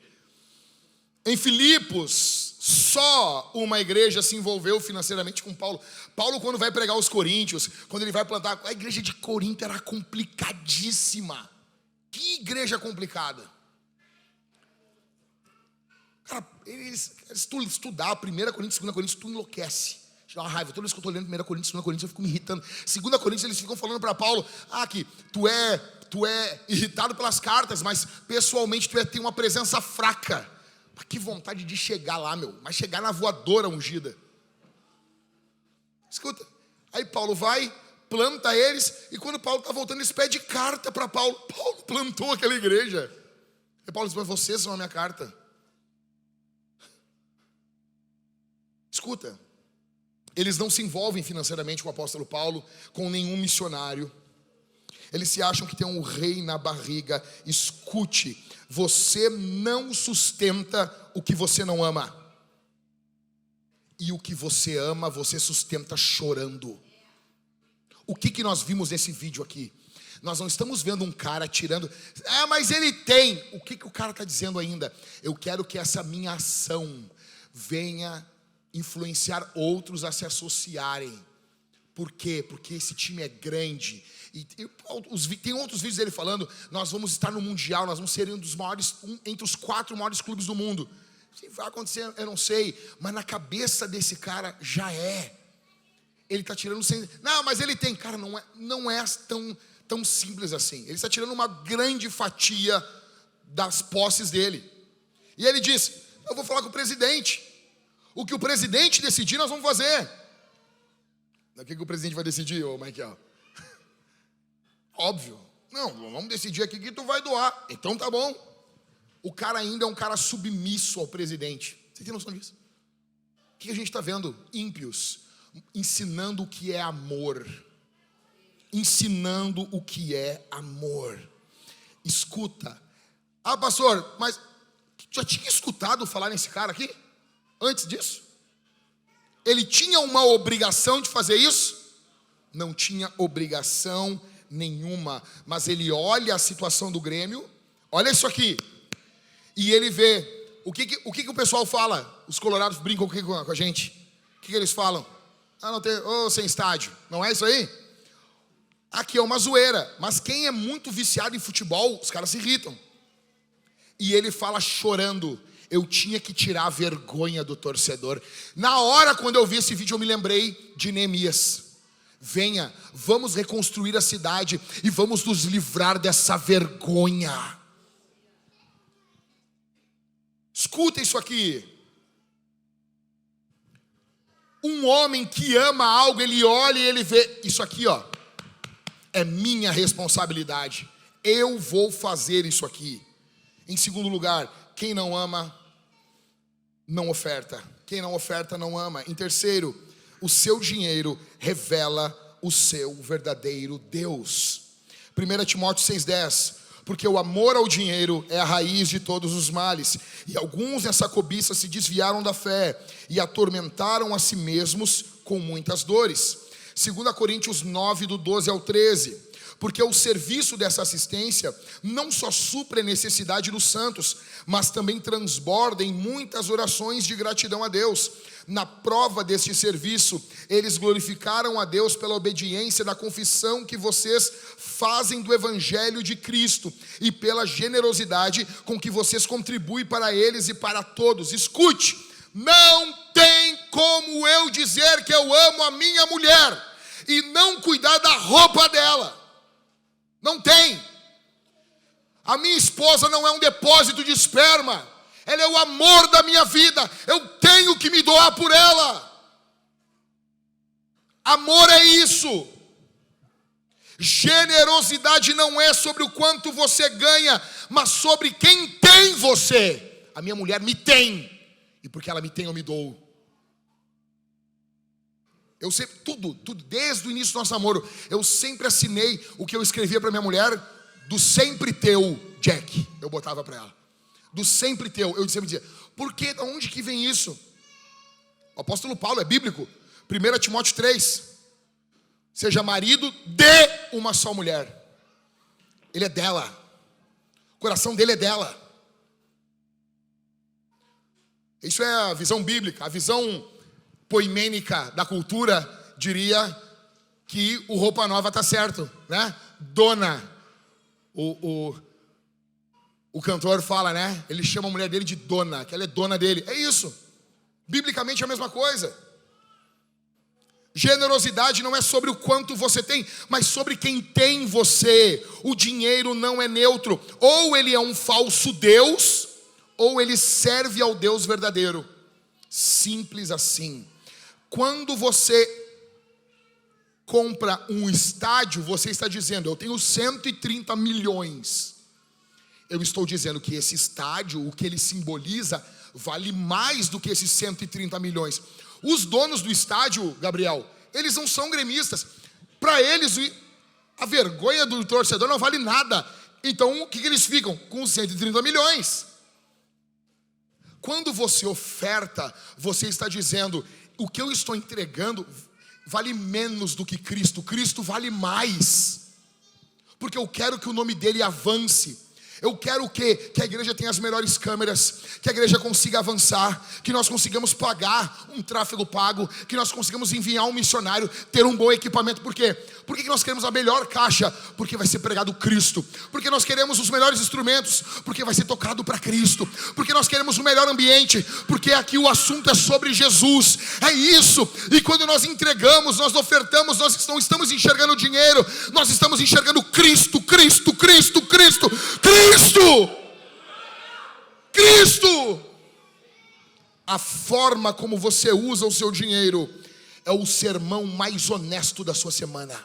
Em Filipos, só uma igreja se envolveu financeiramente com Paulo. Paulo, quando vai pregar os coríntios, quando ele vai plantar, a igreja de Corinto era complicadíssima. Que igreja complicada. Cara, se tu estudar 1 Coríntios, 2 Coríntios, tu enlouquece. Te dá uma raiva. Toda vez que eu estou lendo 1 Coríntios, 2 Coríntios, eu fico me irritando. 2 Coríntios, eles ficam falando para Paulo, que tu é irritado pelas cartas, mas pessoalmente tu tem uma presença fraca. Mas que vontade de chegar lá, meu. Mas chegar na voadora ungida. Escuta. Aí Paulo vai, planta eles, e quando Paulo está voltando, eles pedem carta para Paulo. Paulo plantou aquela igreja. E Paulo diz, mas vocês são a minha carta. Escuta, eles não se envolvem financeiramente com o apóstolo Paulo, com nenhum missionário. Eles se acham que tem um rei na barriga. Escute, você não sustenta o que você não ama. E o que você ama, você sustenta chorando. O que nós vimos nesse vídeo aqui? Nós não estamos vendo um cara tirando, mas ele tem. O que o cara está dizendo ainda? Eu quero que essa minha ação venha influenciar outros a se associarem. Por quê? Porque esse time é grande. E tem outros vídeos dele falando, nós vamos estar no Mundial, nós vamos ser entre os 4 maiores clubes do mundo. Se vai acontecer, eu não sei, mas na cabeça desse cara já é. Ele está tirando sem... Não, mas ele tem. Cara, não é tão simples assim. Ele está tirando uma grande fatia das posses dele. E ele diz, eu vou falar com o presidente. O que o presidente decidir, nós vamos fazer. O que o presidente vai decidir, ô Michael? Óbvio. Não, vamos decidir aqui que tu vai doar. Então tá bom. O cara ainda é um cara submisso ao presidente. Você tem noção disso? O que a gente está vendo? Ímpios ensinando o que é amor. Ensinando o que é amor. Escuta. Pastor, mas já tinha escutado falar nesse cara aqui? Antes disso? Ele tinha uma obrigação de fazer isso? Não tinha obrigação nenhuma. Mas ele olha a situação do Grêmio. Olha isso aqui. E ele vê. O que o pessoal fala? Os colorados brincam com a gente. O que eles falam? Não tem, sem estádio. Não é isso aí? Aqui é uma zoeira. Mas quem é muito viciado em futebol, os caras se irritam. E ele fala chorando. Eu tinha que tirar a vergonha do torcedor. Na hora, quando eu vi esse vídeo, eu me lembrei de Neemias. Venha, vamos reconstruir a cidade e vamos nos livrar dessa vergonha. Escuta isso aqui. Um homem que ama algo, ele olha e ele vê. Isso aqui, é minha responsabilidade. Eu vou fazer isso aqui. Em segundo lugar, quem não ama, não oferta. Quem não oferta, não ama. Em terceiro, o seu dinheiro revela o seu verdadeiro Deus. 1 Timóteo 6,10. Porque o amor ao dinheiro é a raiz de todos os males. E alguns nessa cobiça se desviaram da fé e atormentaram a si mesmos com muitas dores. 2 Coríntios 9, do 12 ao 13. Porque o serviço dessa assistência não só supre a necessidade dos santos, mas também transborda em muitas orações de gratidão a Deus. Na prova deste serviço, eles glorificaram a Deus pela obediência da confissão que vocês fazem do Evangelho de Cristo e pela generosidade com que vocês contribuem para eles e para todos. Escute, não tem como eu dizer que eu amo a minha mulher e não cuidar da roupa dela. Não tem. A minha esposa não é um depósito de esperma. Ela é o amor da minha vida. Eu tenho que me doar por ela. Amor é isso. Generosidade não é sobre o quanto você ganha, mas sobre quem tem você. A minha mulher me tem. E porque ela me tem, eu me dou. Eu sempre, tudo, desde o início do nosso namoro, eu sempre assinei o que eu escrevia para minha mulher, do sempre teu, Jack. Eu botava para ela. Do sempre teu. Eu sempre dizia, por que, de onde que vem isso? O apóstolo Paulo é bíblico. 1 Timóteo 3. Seja marido de uma só mulher. Ele é dela. O coração dele é dela. Isso é a visão bíblica. A visão poimênica da cultura diria que o roupa nova está certo, né? Dona. O cantor fala, né? Ele chama a mulher dele de dona, que ela é dona dele. É isso. Biblicamente é a mesma coisa. Generosidade não é sobre o quanto você tem, mas sobre quem tem você. O dinheiro não é neutro. Ou ele é um falso Deus, ou ele serve ao Deus verdadeiro. Simples assim. Quando você compra um estádio, você está dizendo, eu tenho 130 milhões. Eu estou dizendo que esse estádio, o que ele simboliza, vale mais do que esses 130 milhões. Os donos do estádio, Gabriel, eles não são gremistas. Para eles, a vergonha do torcedor não vale nada. Então, o que eles ficam? Com 130 milhões. Quando você oferta, você está dizendo, o que eu estou entregando vale menos do que Cristo. Cristo vale mais. Porque eu quero que o nome dele avance. Eu quero que a igreja tenha as melhores câmeras, que a igreja consiga avançar, que nós consigamos pagar um tráfego pago, que nós consigamos enviar um missionário, ter um bom equipamento. Por quê? Por que nós queremos a melhor caixa? Porque vai ser pregado Cristo. Porque nós queremos os melhores instrumentos? Porque vai ser tocado para Cristo. Porque nós queremos o melhor ambiente? Porque aqui o assunto é sobre Jesus. É isso. E quando nós entregamos, nós ofertamos, nós não estamos enxergando dinheiro, nós estamos enxergando Cristo, Cristo, Cristo, Cristo, Cristo! Cristo! A forma como você usa o seu dinheiro é o sermão mais honesto da sua semana.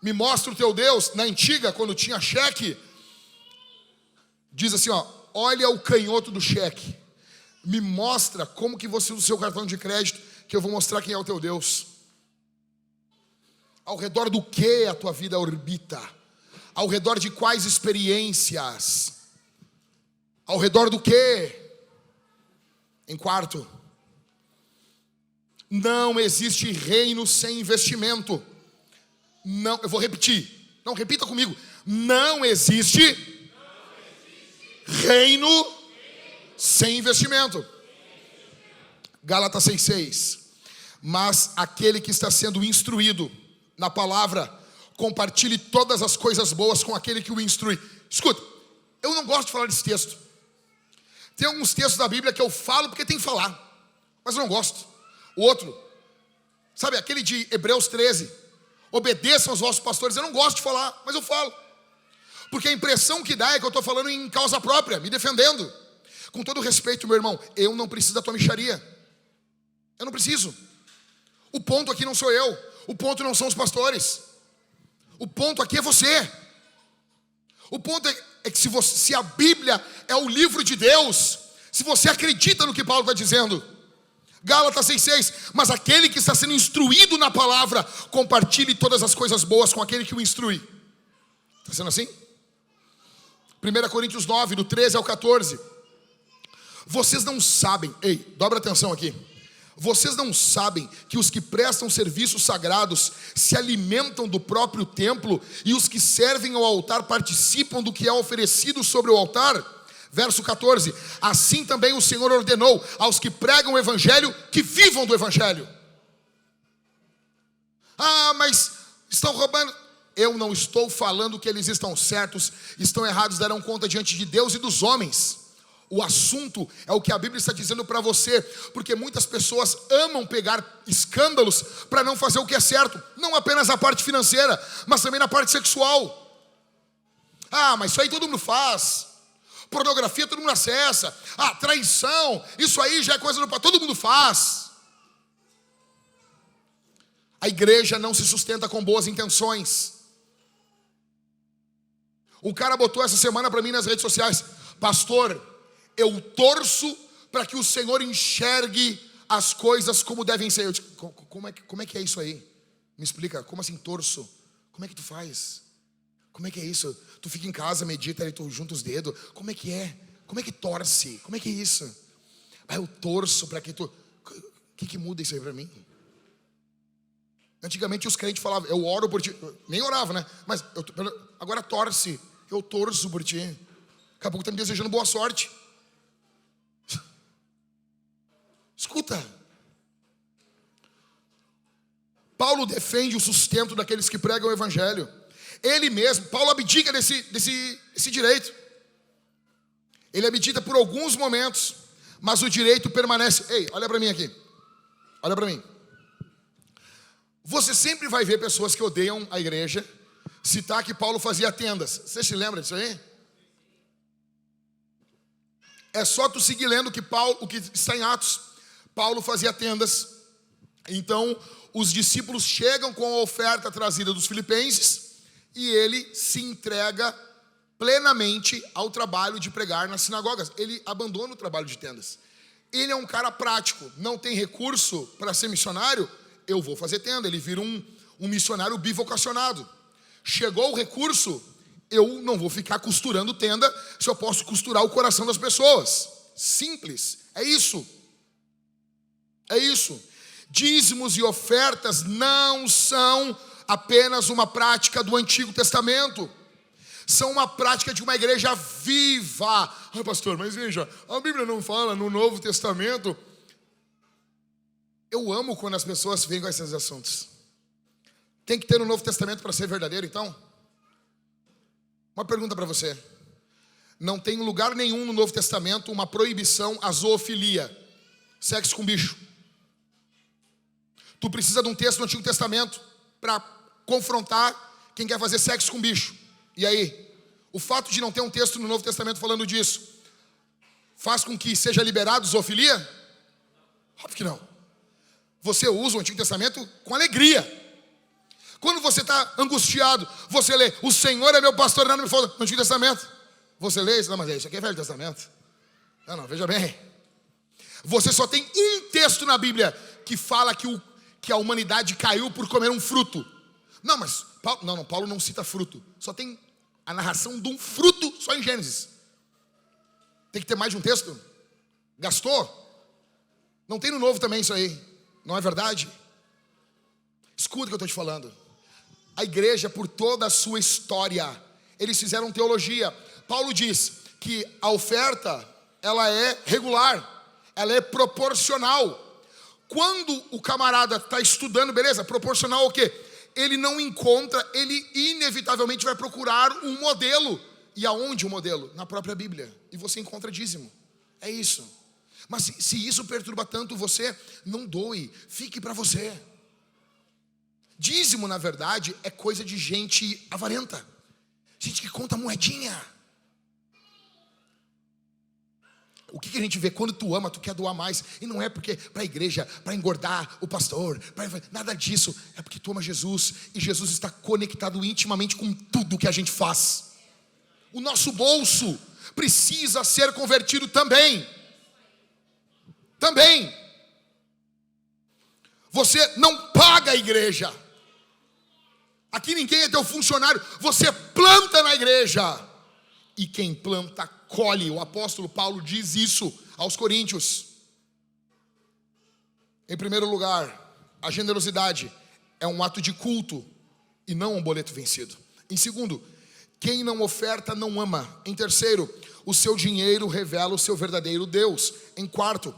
Me mostra o teu Deus. Na antiga, quando tinha cheque, diz assim, ó, olha o canhoto do cheque. Me mostra como que você usa o seu cartão de crédito, que eu vou mostrar quem é o teu Deus. Ao redor do que a tua vida orbita? Ao redor de quais experiências? Ao redor do que? Em quarto, não existe reino sem investimento. Não, eu vou repetir. Não, repita comigo. Não existe reino sem investimento. Gálatas 6:6. Mas aquele que está sendo instruído na palavra, compartilhe todas as coisas boas com aquele que o instrui. Escuta, eu não gosto de falar desse texto. Tem alguns textos da Bíblia que eu falo porque tem que falar, mas eu não gosto. O outro, sabe aquele de Hebreus 13, obedeçam aos vossos pastores. Eu não gosto de falar, mas eu falo, porque a impressão que dá é que eu estou falando em causa própria, me defendendo. Com todo respeito, meu irmão, eu não preciso da tua mixaria. Eu não preciso. O ponto aqui não sou eu. O ponto não são os pastores. O ponto aqui é você. O ponto é que se a Bíblia é o livro de Deus, se você acredita no que Paulo está dizendo, Gálatas 6:6, mas aquele que está sendo instruído na palavra, compartilhe todas as coisas boas com aquele que o instrui. Está sendo assim? 1 Coríntios 9, do 13 ao 14. Vocês não sabem, ei, dobra atenção aqui. Vocês não sabem que os que prestam serviços sagrados se alimentam do próprio templo e os que servem ao altar participam do que é oferecido sobre o altar? Verso 14: assim também o Senhor ordenou aos que pregam o evangelho que vivam do evangelho. Ah, mas estão roubando. Eu não estou falando que eles estão certos, estão errados, darão conta diante de Deus e dos homens. O assunto é o que a Bíblia está dizendo para você, porque muitas pessoas amam pegar escândalos para não fazer o que é certo, não apenas na parte financeira, mas também na parte sexual. Ah, mas isso aí todo mundo faz. Pornografia todo mundo acessa. Ah, traição, isso aí já é coisa do todo mundo faz. A igreja não se sustenta com boas intenções. Um cara botou essa semana para mim nas redes sociais: pastor, eu torço para que o Senhor enxergue as coisas como devem ser. Eu disse, como é que é isso aí? Me explica, como assim torço? Como é que tu faz? Como é que é isso? Tu fica em casa, medita e tu junta os dedos. Como é que é? Como é que torce? Como é que é isso? Ah, eu torço para que tu... O que muda isso aí para mim? Antigamente os crentes falavam, eu oro por ti. Nem orava, né? Mas agora torce. Eu torço por ti. Daqui a pouco tá me desejando boa sorte. Escuta. Paulo defende o sustento daqueles que pregam o evangelho. Ele mesmo, Paulo abdica desse direito. Ele abdica por alguns momentos, mas o direito permanece. Ei, olha para mim aqui. Olha para mim. Você sempre vai ver pessoas que odeiam a igreja citar que Paulo fazia tendas. Você se lembra disso aí? É só tu seguir lendo o que está em Atos. Paulo fazia tendas. Então, os discípulos chegam com a oferta trazida dos filipenses e ele se entrega plenamente ao trabalho de pregar nas sinagogas. Ele abandona o trabalho de tendas. Ele é um cara prático, não tem recurso para ser missionário, eu vou fazer tenda. Ele vira um missionário bivocacionado. Chegou o recurso, eu não vou ficar costurando tenda se eu posso costurar o coração das pessoas. Simples, é isso. É isso. Dízimos e ofertas não são apenas uma prática do Antigo Testamento. São uma prática de uma igreja viva. Ah, pastor, mas veja, a Bíblia não fala no Novo Testamento. Eu amo quando as pessoas vêm com esses assuntos. Tem que ter no Novo Testamento para ser verdadeiro, então? Uma pergunta para você. Não tem lugar nenhum no Novo Testamento uma proibição à zoofilia, sexo com bicho. Tu precisa de um texto no Antigo Testamento para confrontar quem quer fazer sexo com bicho. E aí? O fato de não ter um texto no Novo Testamento falando disso faz com que seja liberado zoofilia? Óbvio que não. Você usa o Antigo Testamento com alegria. Quando você está angustiado, você lê, o Senhor é meu pastor, nada me falta, no Antigo Testamento. Você lê isso, não, mas isso aqui é Velho Testamento. Não, veja bem. Você só tem um texto na Bíblia que fala que a humanidade caiu por comer um fruto. Não, mas Paulo não cita fruto. Só tem a narração de um fruto só em Gênesis. Tem que ter mais de um texto? Gastou? Não tem no Novo também isso aí. Não é verdade? Escuta o que eu estou te falando. A igreja, por toda a sua história, eles fizeram teologia. Paulo diz que a oferta, ela é regular, ela é proporcional. Quando o camarada está estudando, beleza, proporcional ao quê? Ele não encontra, ele inevitavelmente vai procurar um modelo. E aonde o modelo? Na própria Bíblia. E você encontra dízimo. É isso. Mas se isso perturba tanto você, não doe, fique para você. Dízimo, na verdade, é coisa de gente avarenta. Gente que conta moedinha. O que a gente vê? Quando tu ama, tu quer doar mais. E não é porque para a igreja, para engordar o pastor, nada disso. É porque tu ama Jesus. E Jesus está conectado intimamente com tudo que a gente faz. O nosso bolso precisa ser convertido também. Também. Você não paga a igreja. Aqui ninguém é teu funcionário. Você planta na igreja. E quem planta, colhe. O apóstolo Paulo diz isso aos coríntios. Em primeiro lugar, a generosidade é um ato de culto e não um boleto vencido. Em segundo, quem não oferta não ama. Em terceiro, o seu dinheiro revela o seu verdadeiro Deus. Em quarto,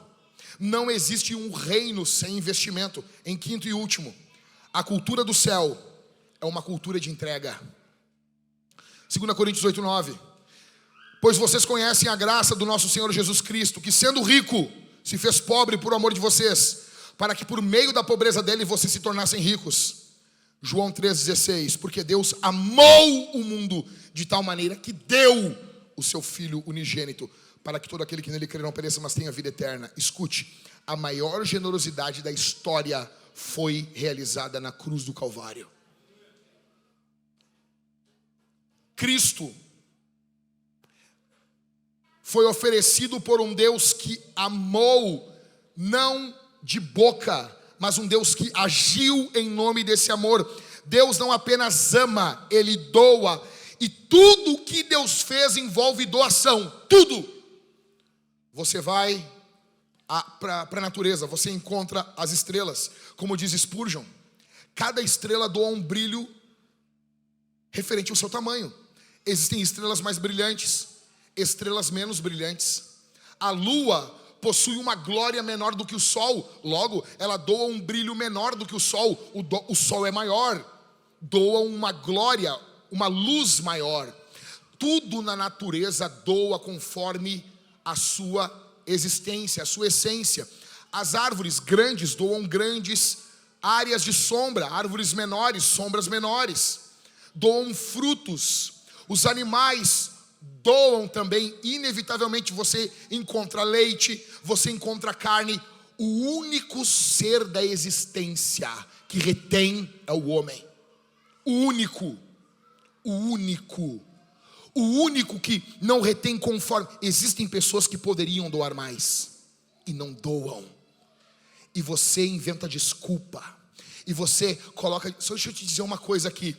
não existe um reino sem investimento. Em quinto e último, a cultura do céu é uma cultura de entrega. 2 Coríntios 8:9. Pois vocês conhecem a graça do nosso Senhor Jesus Cristo, que sendo rico, se fez pobre por amor de vocês, para que por meio da pobreza dele vocês se tornassem ricos. João 3,16. Porque Deus amou o mundo de tal maneira que deu o seu Filho unigênito, para que todo aquele que nele crê não pereça, mas tenha vida eterna. Escute, a maior generosidade da história foi realizada na cruz do Calvário. Cristo foi oferecido por um Deus que amou, não de boca, mas um Deus que agiu em nome desse amor. Deus não apenas ama, Ele doa. E tudo que Deus fez envolve doação. Tudo. Você vai para a natureza, você encontra as estrelas. Como diz Spurgeon, cada estrela doa um brilho referente ao seu tamanho. Existem estrelas mais brilhantes, estrelas menos brilhantes. A lua possui uma glória menor do que o sol, logo ela doa um brilho menor do que o sol. O sol é maior, doa uma glória, uma luz maior. Tudo na natureza doa conforme a sua existência, a sua essência. As árvores grandes doam grandes áreas de sombra, árvores menores, sombras menores. Doam frutos. Os animais doam também. Inevitavelmente você encontra leite, você encontra carne. O único ser da existência que retém é o homem. O único que não retém conforme. Existem pessoas que poderiam doar mais e não doam. E você inventa desculpa. E você coloca. Só deixa eu te dizer uma coisa aqui.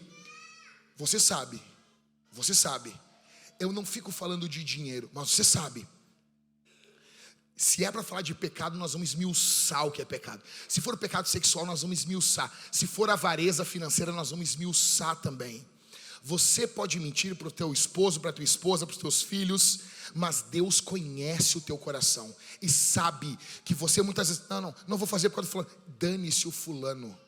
Você sabe. Eu não fico falando de dinheiro, mas você sabe. Se é para falar de pecado, nós vamos esmiuçar o que é pecado. Se for pecado sexual, nós vamos esmiuçar. Se for avareza financeira, nós vamos esmiuçar também. Você pode mentir para o teu esposo, para a tua esposa, para os teus filhos, mas Deus conhece o teu coração e sabe que você muitas vezes, não vou fazer por causa do fulano. Dane-se o fulano.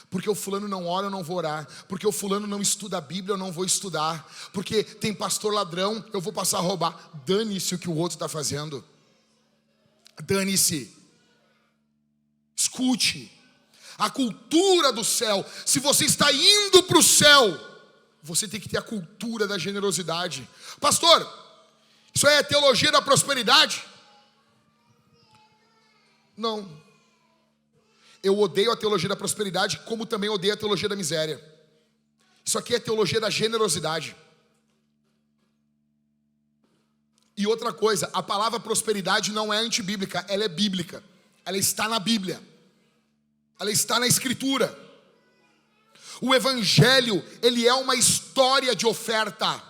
Porque o fulano não ora, eu não vou orar. Porque o fulano não estuda a Bíblia, eu não vou estudar. Porque tem pastor ladrão, eu vou passar a roubar. Dane-se o que o outro está fazendo. Dane-se. Escute. A cultura do céu. Se você está indo para o céu, você tem que ter a cultura da generosidade. Pastor, isso aí é teologia da prosperidade? Não. Eu odeio a teologia da prosperidade, como também odeio a teologia da miséria. Isso aqui é teologia da generosidade. E outra coisa, a palavra prosperidade não é antibíblica, ela é bíblica. Ela está na Bíblia. Ela está na Escritura. O Evangelho, ele é uma história de oferta.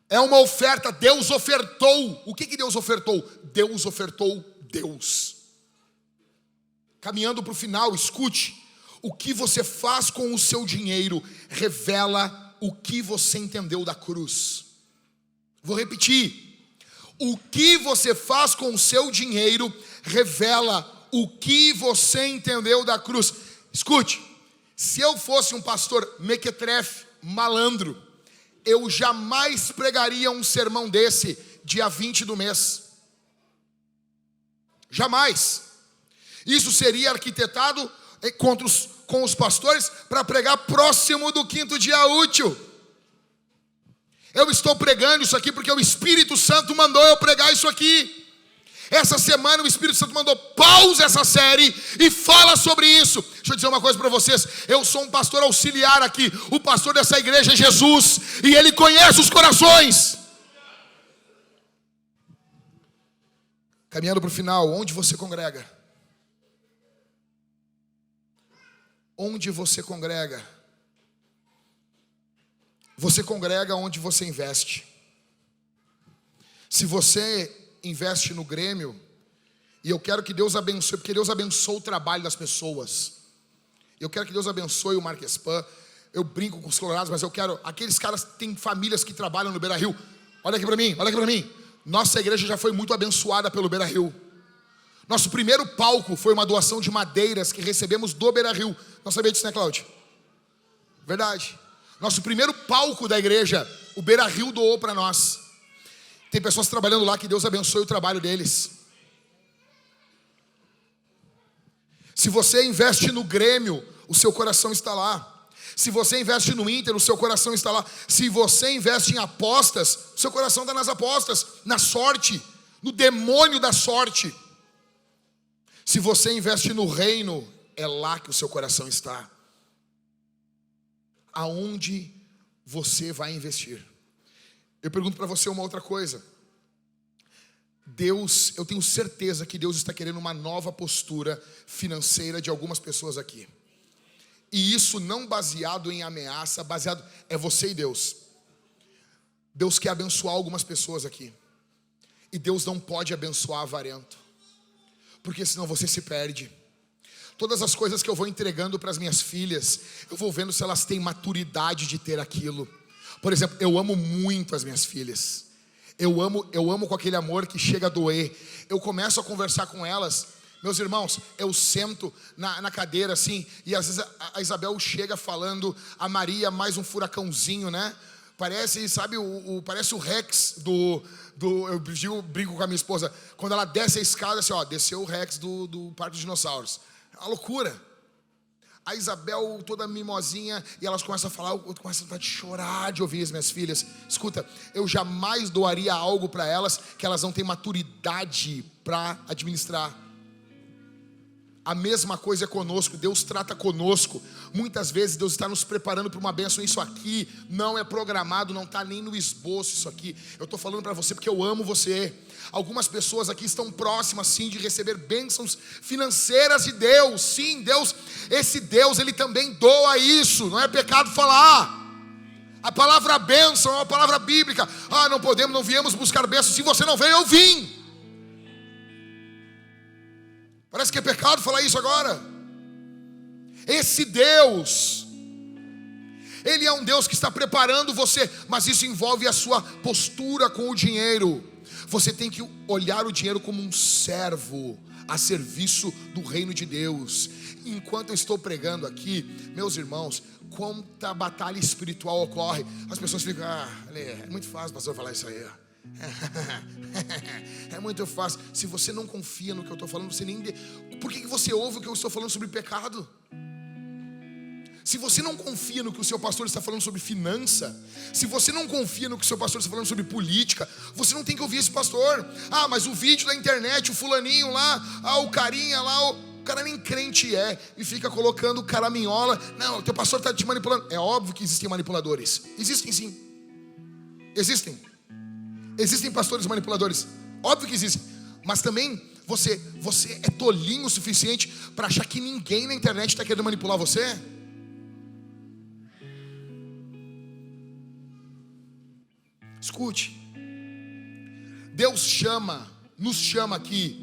É uma oferta, Deus ofertou. O que Deus ofertou? Deus ofertou Deus. Caminhando para o final, escute. O que você faz com o seu dinheiro revela o que você entendeu da cruz. Vou repetir. O que você faz com o seu dinheiro revela o que você entendeu da cruz. Escute. Se eu fosse um pastor mequetrefe, malandro, eu jamais pregaria um sermão desse dia 20 do mês. Jamais. Isso seria arquitetado com os pastores para pregar próximo do 5º dia útil. Eu estou pregando isso aqui porque o Espírito Santo mandou eu pregar isso aqui. Essa semana o Espírito Santo mandou pausa essa série e fala sobre isso. Deixa eu dizer uma coisa para vocês. Eu sou um pastor auxiliar aqui. O pastor dessa igreja é Jesus. E Ele conhece os corações. Caminhando para o final. Onde você congrega? Onde você congrega? Você congrega onde você investe. Se você investe no Grêmio, e eu quero que Deus abençoe, porque Deus abençoa o trabalho das pessoas. Eu quero que Deus abençoe o Marquespan. Eu brinco com os colorados, mas eu quero... Aqueles caras têm famílias que trabalham no Beira-Rio. Olha aqui para mim, olha aqui para mim. Nossa igreja já foi muito abençoada pelo Beira-Rio. Nosso primeiro palco foi uma doação de madeiras que recebemos do Beira-Rio. Não sabia disso, né, Cláudio? Verdade. Nosso primeiro palco da igreja, o Beira-Rio doou para nós. Tem pessoas trabalhando lá, que Deus abençoe o trabalho deles. Se você investe no Grêmio, o seu coração está lá. Se você investe no Inter, o seu coração está lá. Se você investe em apostas, o seu coração está nas apostas, na sorte, no demônio da sorte. Se você investe no reino, é lá que o seu coração está. Aonde você vai investir? Eu pergunto para você uma outra coisa. Deus, eu tenho certeza que Deus está querendo uma nova postura financeira de algumas pessoas aqui. E isso não baseado em ameaça, baseado, é você e Deus. Deus quer abençoar algumas pessoas aqui. E Deus não pode abençoar avarento, porque senão você se perde. Todas as coisas que eu vou entregando para as minhas filhas, eu vou vendo se elas têm maturidade de ter aquilo. Por exemplo, eu amo muito as minhas filhas. Eu amo com aquele amor que chega a doer. Eu começo a conversar com elas. Meus irmãos, eu sento na cadeira assim, e às vezes a Isabel chega falando, a Maria mais um furacãozinho, né? Parece, sabe, parece o Rex eu brinco com a minha esposa, quando ela desce a escada, assim, ó, desceu o Rex do Parque dos Dinossauros. É uma loucura. A Isabel toda mimosinha, e elas começam a falar, eu começo a vontade de chorar de ouvir as minhas filhas. Escuta, eu jamais doaria algo para elas que elas não têm maturidade para administrar. A mesma coisa é conosco. Deus trata conosco. Muitas vezes Deus está nos preparando para uma bênção. Isso aqui não é programado, não está nem no esboço isso aqui. Eu estou falando para você porque eu amo você. Algumas pessoas aqui estão próximas sim de receber bênçãos financeiras de Deus. Sim, Deus, esse Deus, Ele também doa isso. Não é pecado falar. A palavra bênção é uma palavra bíblica. Não viemos buscar bênção. Se você não veio, eu vim. Parece que é pecado falar isso agora. Esse Deus, Ele é um Deus que está preparando você, mas isso envolve a sua postura com o dinheiro. Você tem que olhar o dinheiro como um servo a serviço do reino de Deus. Enquanto eu estou pregando aqui, meus irmãos, quanta batalha espiritual ocorre. As pessoas ficam, é muito fácil, pastor, falar isso aí. É muito fácil. Se você não confia no que eu estou falando, você nem... Por que você ouve o que eu estou falando sobre pecado? Se você não confia no que o seu pastor está falando sobre finança, se você não confia no que o seu pastor está falando sobre política, você não tem que ouvir esse pastor. Mas o vídeo da internet, o fulaninho lá, o carinha lá, o cara nem crente é, e fica colocando caraminhola. Não, o teu pastor está te manipulando. É óbvio que existem manipuladores. Existem sim. Existem pastores manipuladores. Óbvio que existem. Mas também você é tolinho o suficiente para achar que ninguém na internet está querendo manipular você? Escute. Deus nos chama aqui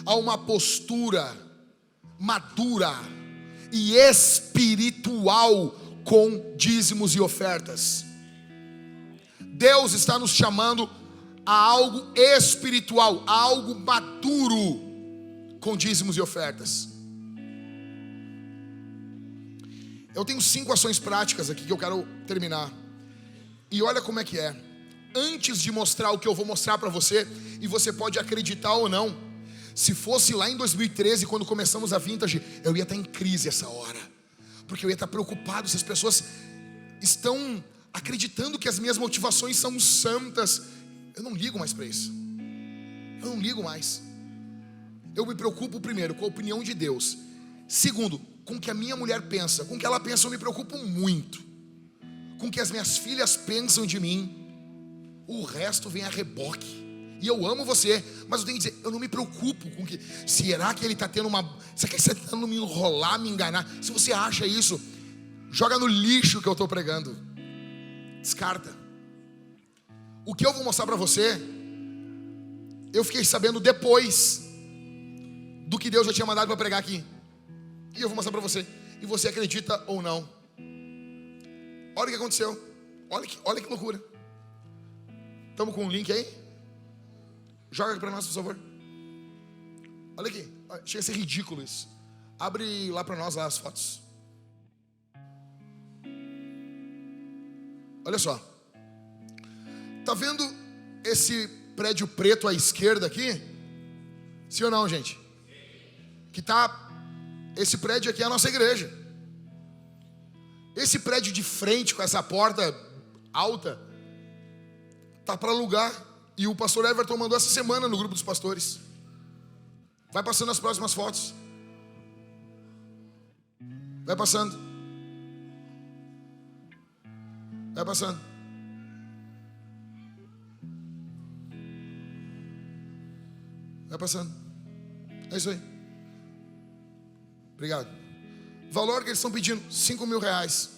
a uma postura madura e espiritual com dízimos e ofertas. Deus está nos chamando a algo espiritual, a algo maduro com dízimos e ofertas. Eu tenho 5 ações práticas aqui que eu quero terminar. E olha como é que é. Antes de mostrar o que eu vou mostrar para você, e você pode acreditar ou não, se fosse lá em 2013, quando começamos a Vintage, eu ia estar em crise essa hora, porque eu ia estar preocupado se as pessoas estão acreditando que as minhas motivações são santas. Eu não ligo mais para isso. Eu não ligo mais. Eu me preocupo primeiro com a opinião de Deus. Segundo, com o que a minha mulher pensa. Com o que ela pensa eu me preocupo muito. Com o que as minhas filhas pensam de mim. O resto vem a reboque. E eu amo você, mas eu tenho que dizer, eu não me preocupo com que... Será que ele está tendo uma... Será que ele está tentando me enrolar, me enganar? Se você acha isso, joga no lixo que eu estou pregando. Descarta. O que eu vou mostrar para você eu fiquei sabendo depois do que Deus já tinha mandado para pregar aqui. E eu vou mostrar para você. E você acredita ou não? Olha o que aconteceu. Olha que loucura. Estamos com um link aí? Joga aqui para nós, por favor. Olha aqui. Chega a ser ridículo isso. Abre lá para nós lá as fotos. Olha só. Tá vendo esse prédio preto à esquerda aqui? Sim ou não, gente? Que tá... Esse prédio aqui é a nossa igreja. Esse prédio de frente com essa porta alta tá para alugar. E o pastor Everton mandou essa semana no grupo dos pastores. Vai passando as próximas fotos. Vai passando. Vai passando. Vai passando. É isso aí. Obrigado. O valor que eles estão pedindo, 5 mil reais.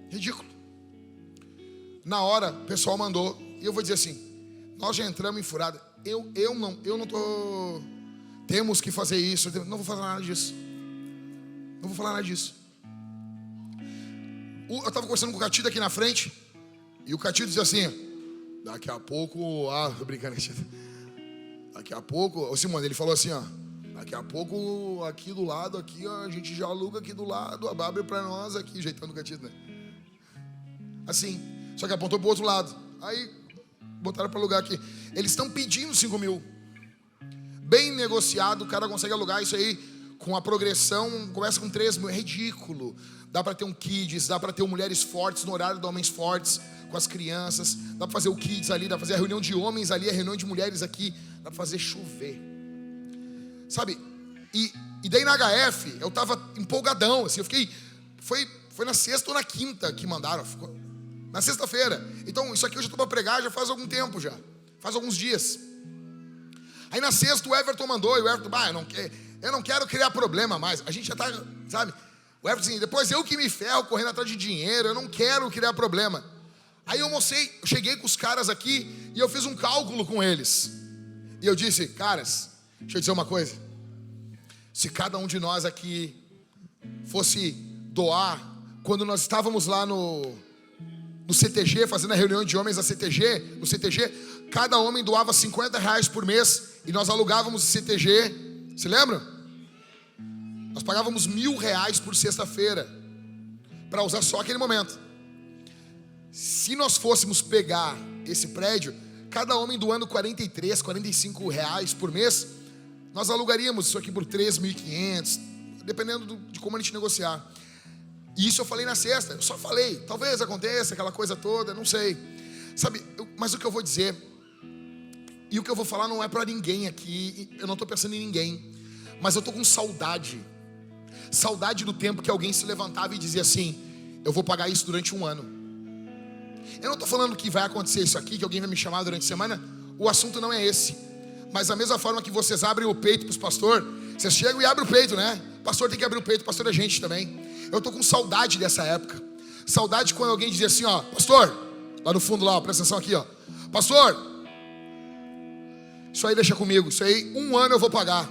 Ridículo. Na hora, o pessoal mandou. E eu vou dizer assim, nós já entramos em furada. Eu não tô... Temos que fazer isso. Não vou falar nada disso. Não vou falar nada disso. Eu estava conversando com o Catido aqui na frente. E o Catido dizia assim, daqui a pouco... Ah, tô brincando, Catido. Daqui a pouco... Ô Simone, ele falou assim, ó. Daqui a pouco, aqui do lado, aqui, ó, a gente já aluga aqui do lado, abre pra nós aqui, jeitando o Catido, né? Assim. Só que apontou pro outro lado. Aí, botaram pra alugar aqui. Eles estão pedindo 5 mil. Bem negociado, o cara consegue alugar isso aí com a progressão, começa com 3 mil. É ridículo. Dá pra ter um kids, dá pra ter mulheres fortes no horário de homens fortes, com as crianças. Dá pra fazer o kids ali, dá pra fazer a reunião de homens ali, a reunião de mulheres aqui. Dá pra fazer chover. Sabe, e daí na HF, eu tava empolgadão, assim, eu fiquei, foi na sexta ou na quinta que mandaram, na sexta-feira. Então, isso aqui eu já tô pra pregar já faz algum tempo já, faz alguns dias. Aí na sexta o Everton mandou, e o Everton, eu não quero criar problema mais, a gente já tá, sabe, o Everton assim, depois eu que me ferro correndo atrás de dinheiro, eu não quero criar problema. Aí eu cheguei com os caras aqui, e eu fiz um cálculo com eles, e eu disse, caras, deixa eu dizer uma coisa. Se cada um de nós aqui fosse doar, quando nós estávamos lá no CTG, fazendo a reunião de homens da CTG, no CTG, cada homem doava 50 reais por mês e nós alugávamos o CTG. Se lembram? Nós pagávamos 1.000 reais por sexta-feira para usar só aquele momento. Se nós fôssemos pegar esse prédio, cada homem doando 43, 45 reais por mês, nós alugaríamos isso aqui por 3.500, dependendo de como a gente negociar. E isso eu falei na sexta, eu só falei, talvez aconteça aquela coisa toda, não sei. Sabe, mas o que eu vou dizer, e o que eu vou falar não é pra ninguém aqui, eu não tô pensando em ninguém, mas eu tô com saudade do tempo que alguém se levantava e dizia assim, eu vou pagar isso durante um ano. Eu não tô falando que vai acontecer isso aqui, que alguém vai me chamar durante a semana, o assunto não é esse. Mas da mesma forma que vocês abrem o peito para os pastores, vocês chegam e abrem o peito, né? Pastor tem que abrir o peito, pastor é gente também. Eu tô com saudade dessa época. Saudade quando alguém dizia assim, ó, pastor, lá no fundo lá, ó, presta atenção aqui, ó. Pastor, isso aí deixa comigo, isso aí 1 ano eu vou pagar.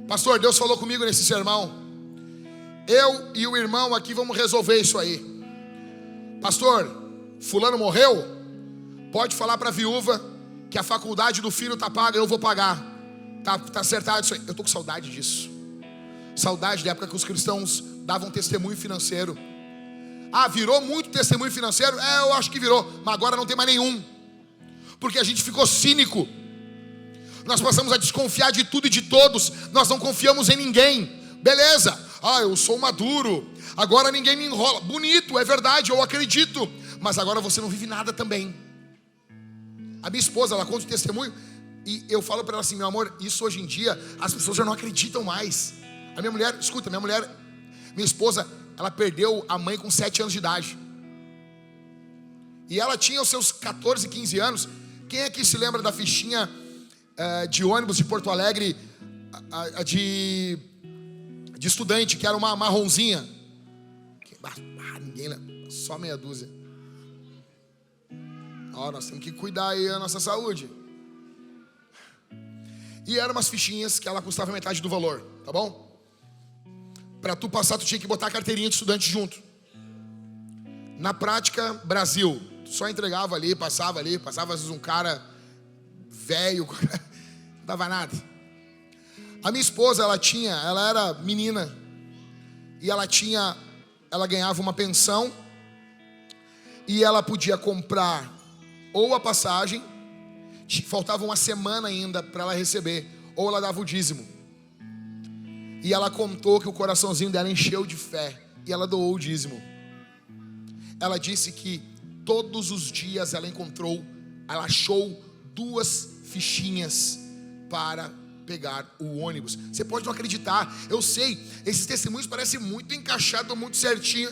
Pastor, Deus falou comigo nesse sermão. Eu e o irmão aqui vamos resolver isso aí. Pastor, fulano morreu? Pode falar para a viúva que a faculdade do filho tá paga, eu vou pagar. Tá acertado isso aí. Eu tô com saudade disso. Saudade da época que os cristãos davam testemunho financeiro. Ah, virou muito testemunho financeiro? É, eu acho que virou, mas agora não tem mais nenhum. Porque a gente ficou cínico. Nós passamos a desconfiar de tudo e de todos. Nós não confiamos em ninguém. Beleza. Ah, eu sou maduro. Agora ninguém me enrola. Bonito, é verdade, eu acredito. Mas agora você não vive nada também. A minha esposa, ela conta o testemunho e eu falo para ela assim, meu amor, isso hoje em dia as pessoas já não acreditam mais. A minha mulher, escuta, minha esposa, ela perdeu a mãe com 7 anos de idade. E ela tinha os seus 14, 15 anos. Quem aqui se lembra da fichinha de ônibus de Porto Alegre, de estudante, que era uma marronzinha? Ninguém lembra, só meia dúzia. Nós temos que cuidar aí da nossa saúde. E eram umas fichinhas que ela custava metade do valor, tá bom? Para tu passar, tu tinha que botar a carteirinha de estudante junto. Na prática, Brasil, tu só entregava ali, passava às vezes um cara velho, não dava nada. A minha esposa, ela era menina, e ela ganhava uma pensão, e ela podia comprar ou a passagem, faltava uma semana ainda para ela receber, ou ela dava o dízimo. E ela contou que o coraçãozinho dela encheu de fé, e ela doou o dízimo. Ela disse que todos os dias ela achou 2 fichinhas para pegar o ônibus. Você pode não acreditar, eu sei, esses testemunhos parecem muito encaixados, muito certinho.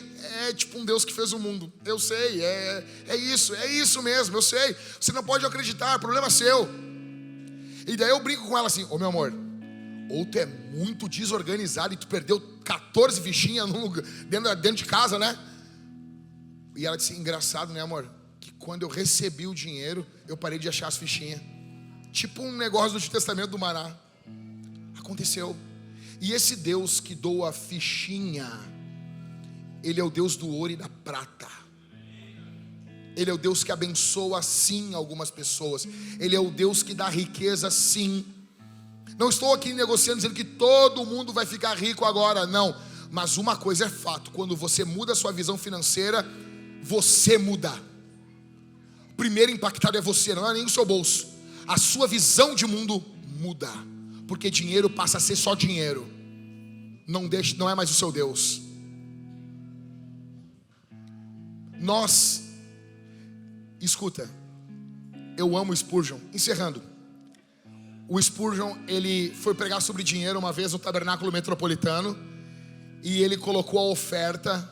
É tipo um Deus que fez o mundo. Eu sei, é isso mesmo, eu sei. Você não pode acreditar, problema seu. E daí eu brinco com ela assim: ô meu amor, ou tu é muito desorganizado e tu perdeu 14 fichinhas dentro de casa, né? E ela disse: engraçado, né, amor, que quando eu recebi o dinheiro, eu parei de achar as fichinhas. Tipo um negócio do Antigo Testamento do Maná. Aconteceu. E esse Deus que doa a fichinha, Ele é o Deus do ouro e da prata. Ele é o Deus que abençoa sim algumas pessoas. Ele é o Deus que dá riqueza sim. Não estou aqui negociando dizendo que todo mundo vai ficar rico agora, não. Mas uma coisa é fato: quando você muda a sua visão financeira, você muda. O primeiro impactado é você, não é nem o seu bolso. A sua visão de mundo muda, porque dinheiro passa a ser só dinheiro. Não é mais o seu Deus. Escuta, eu amo o Spurgeon. Encerrando, o Spurgeon, ele foi pregar sobre dinheiro uma vez no Tabernáculo Metropolitano, e ele colocou a oferta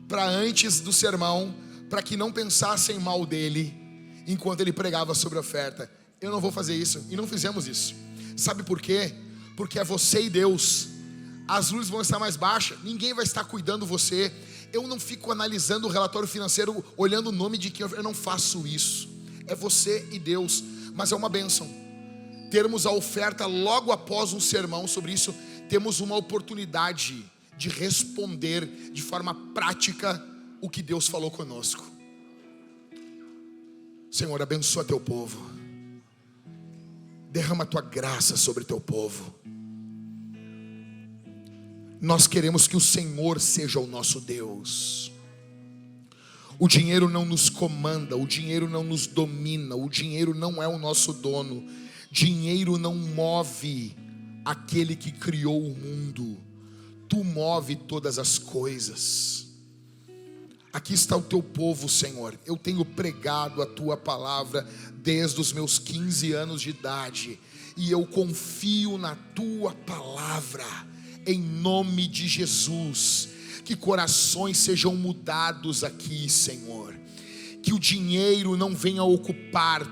para antes do sermão, para que não pensassem mal dele enquanto ele pregava sobre a oferta. Eu não vou fazer isso, e não fizemos isso. Sabe por quê? Porque é você e Deus. As luzes vão estar mais baixas, ninguém vai estar cuidando você. Eu não fico analisando o relatório financeiro, olhando o nome de quem eu não faço isso. É você e Deus. Mas é uma bênção termos a oferta logo após um sermão sobre isso. Temos uma oportunidade de responder de forma prática o que Deus falou conosco. Senhor, abençoa teu povo. Derrama a tua graça sobre teu povo. Nós queremos que o Senhor seja o nosso Deus. O dinheiro não nos comanda, o dinheiro não nos domina, o dinheiro não é o nosso dono. Dinheiro não move aquele que criou o mundo. Tu move todas as coisas. Aqui está o teu povo, Senhor. Eu tenho pregado a tua palavra desde os meus 15 anos de idade, e eu confio na tua palavra. Em nome de Jesus, que corações sejam mudados aqui, Senhor. Que o dinheiro não venha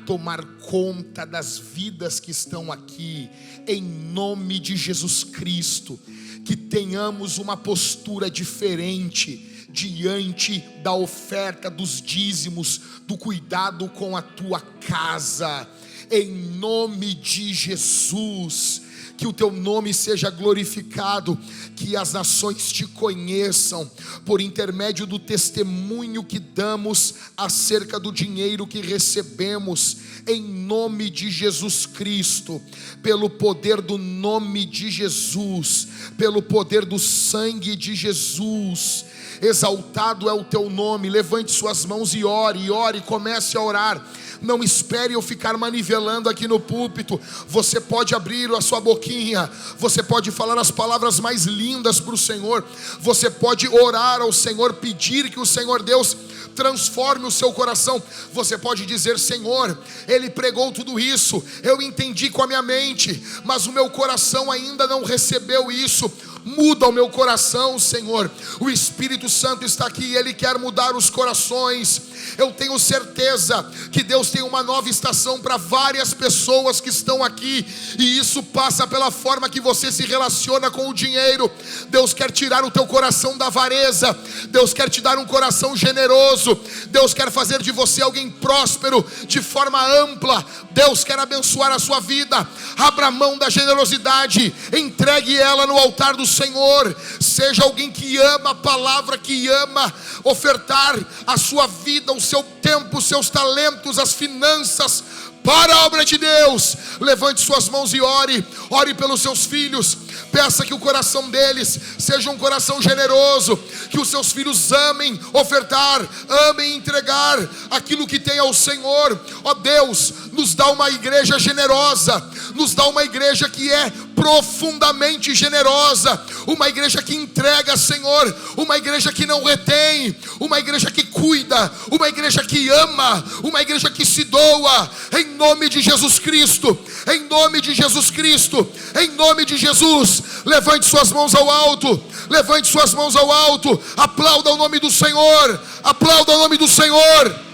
tomar conta das vidas que estão aqui. Em nome de Jesus Cristo, que tenhamos uma postura diferente diante da oferta dos dízimos, do cuidado com a tua casa. Em nome de Jesus, que o teu nome seja glorificado, que as nações te conheçam por intermédio do testemunho que damos acerca do dinheiro que recebemos, em nome de Jesus Cristo, pelo poder do nome de Jesus, pelo poder do sangue de Jesus. Exaltado é o teu nome. Levante suas mãos e ore, comece a orar. Não espere eu ficar manivelando aqui no púlpito. Você pode abrir a sua boquinha, você pode falar as palavras mais lindas para o Senhor, você pode orar ao Senhor, pedir que o Senhor Deus transforme o seu coração. Você pode dizer: Senhor, Ele pregou tudo isso, eu entendi com a minha mente, mas o meu coração ainda não recebeu isso. muda o meu coração, Senhor. O Espírito Santo está aqui e Ele quer mudar os corações. Eu tenho certeza que Deus tem uma nova estação para várias pessoas que estão aqui, e isso passa pela forma que você se relaciona com o dinheiro. Deus quer tirar o teu coração da avareza, Deus quer te dar um coração generoso, Deus quer fazer de você alguém próspero de forma ampla. Deus quer abençoar a sua vida. Abra mão da generosidade, entregue ela no altar do Senhor. Seja alguém que ama a palavra, que ama ofertar a sua vida, o seu tempo, os seus talentos, as finanças para a obra de Deus. Levante suas mãos e ore. Ore pelos seus filhos. Peça que o coração deles seja um coração generoso, que os seus filhos amem ofertar, amem entregar aquilo que tem ao Senhor. Ó Deus, nos dá uma igreja generosa, nos dá uma igreja que é profundamente generosa, uma igreja que entrega, Senhor, uma igreja que não retém, uma igreja que cuida, uma igreja que ama, uma igreja que se doa, em nome de Jesus Cristo, em nome de Jesus Cristo, em nome de Jesus. Levante suas mãos ao alto, levante suas mãos ao alto, aplauda o nome do Senhor, aplauda o nome do Senhor.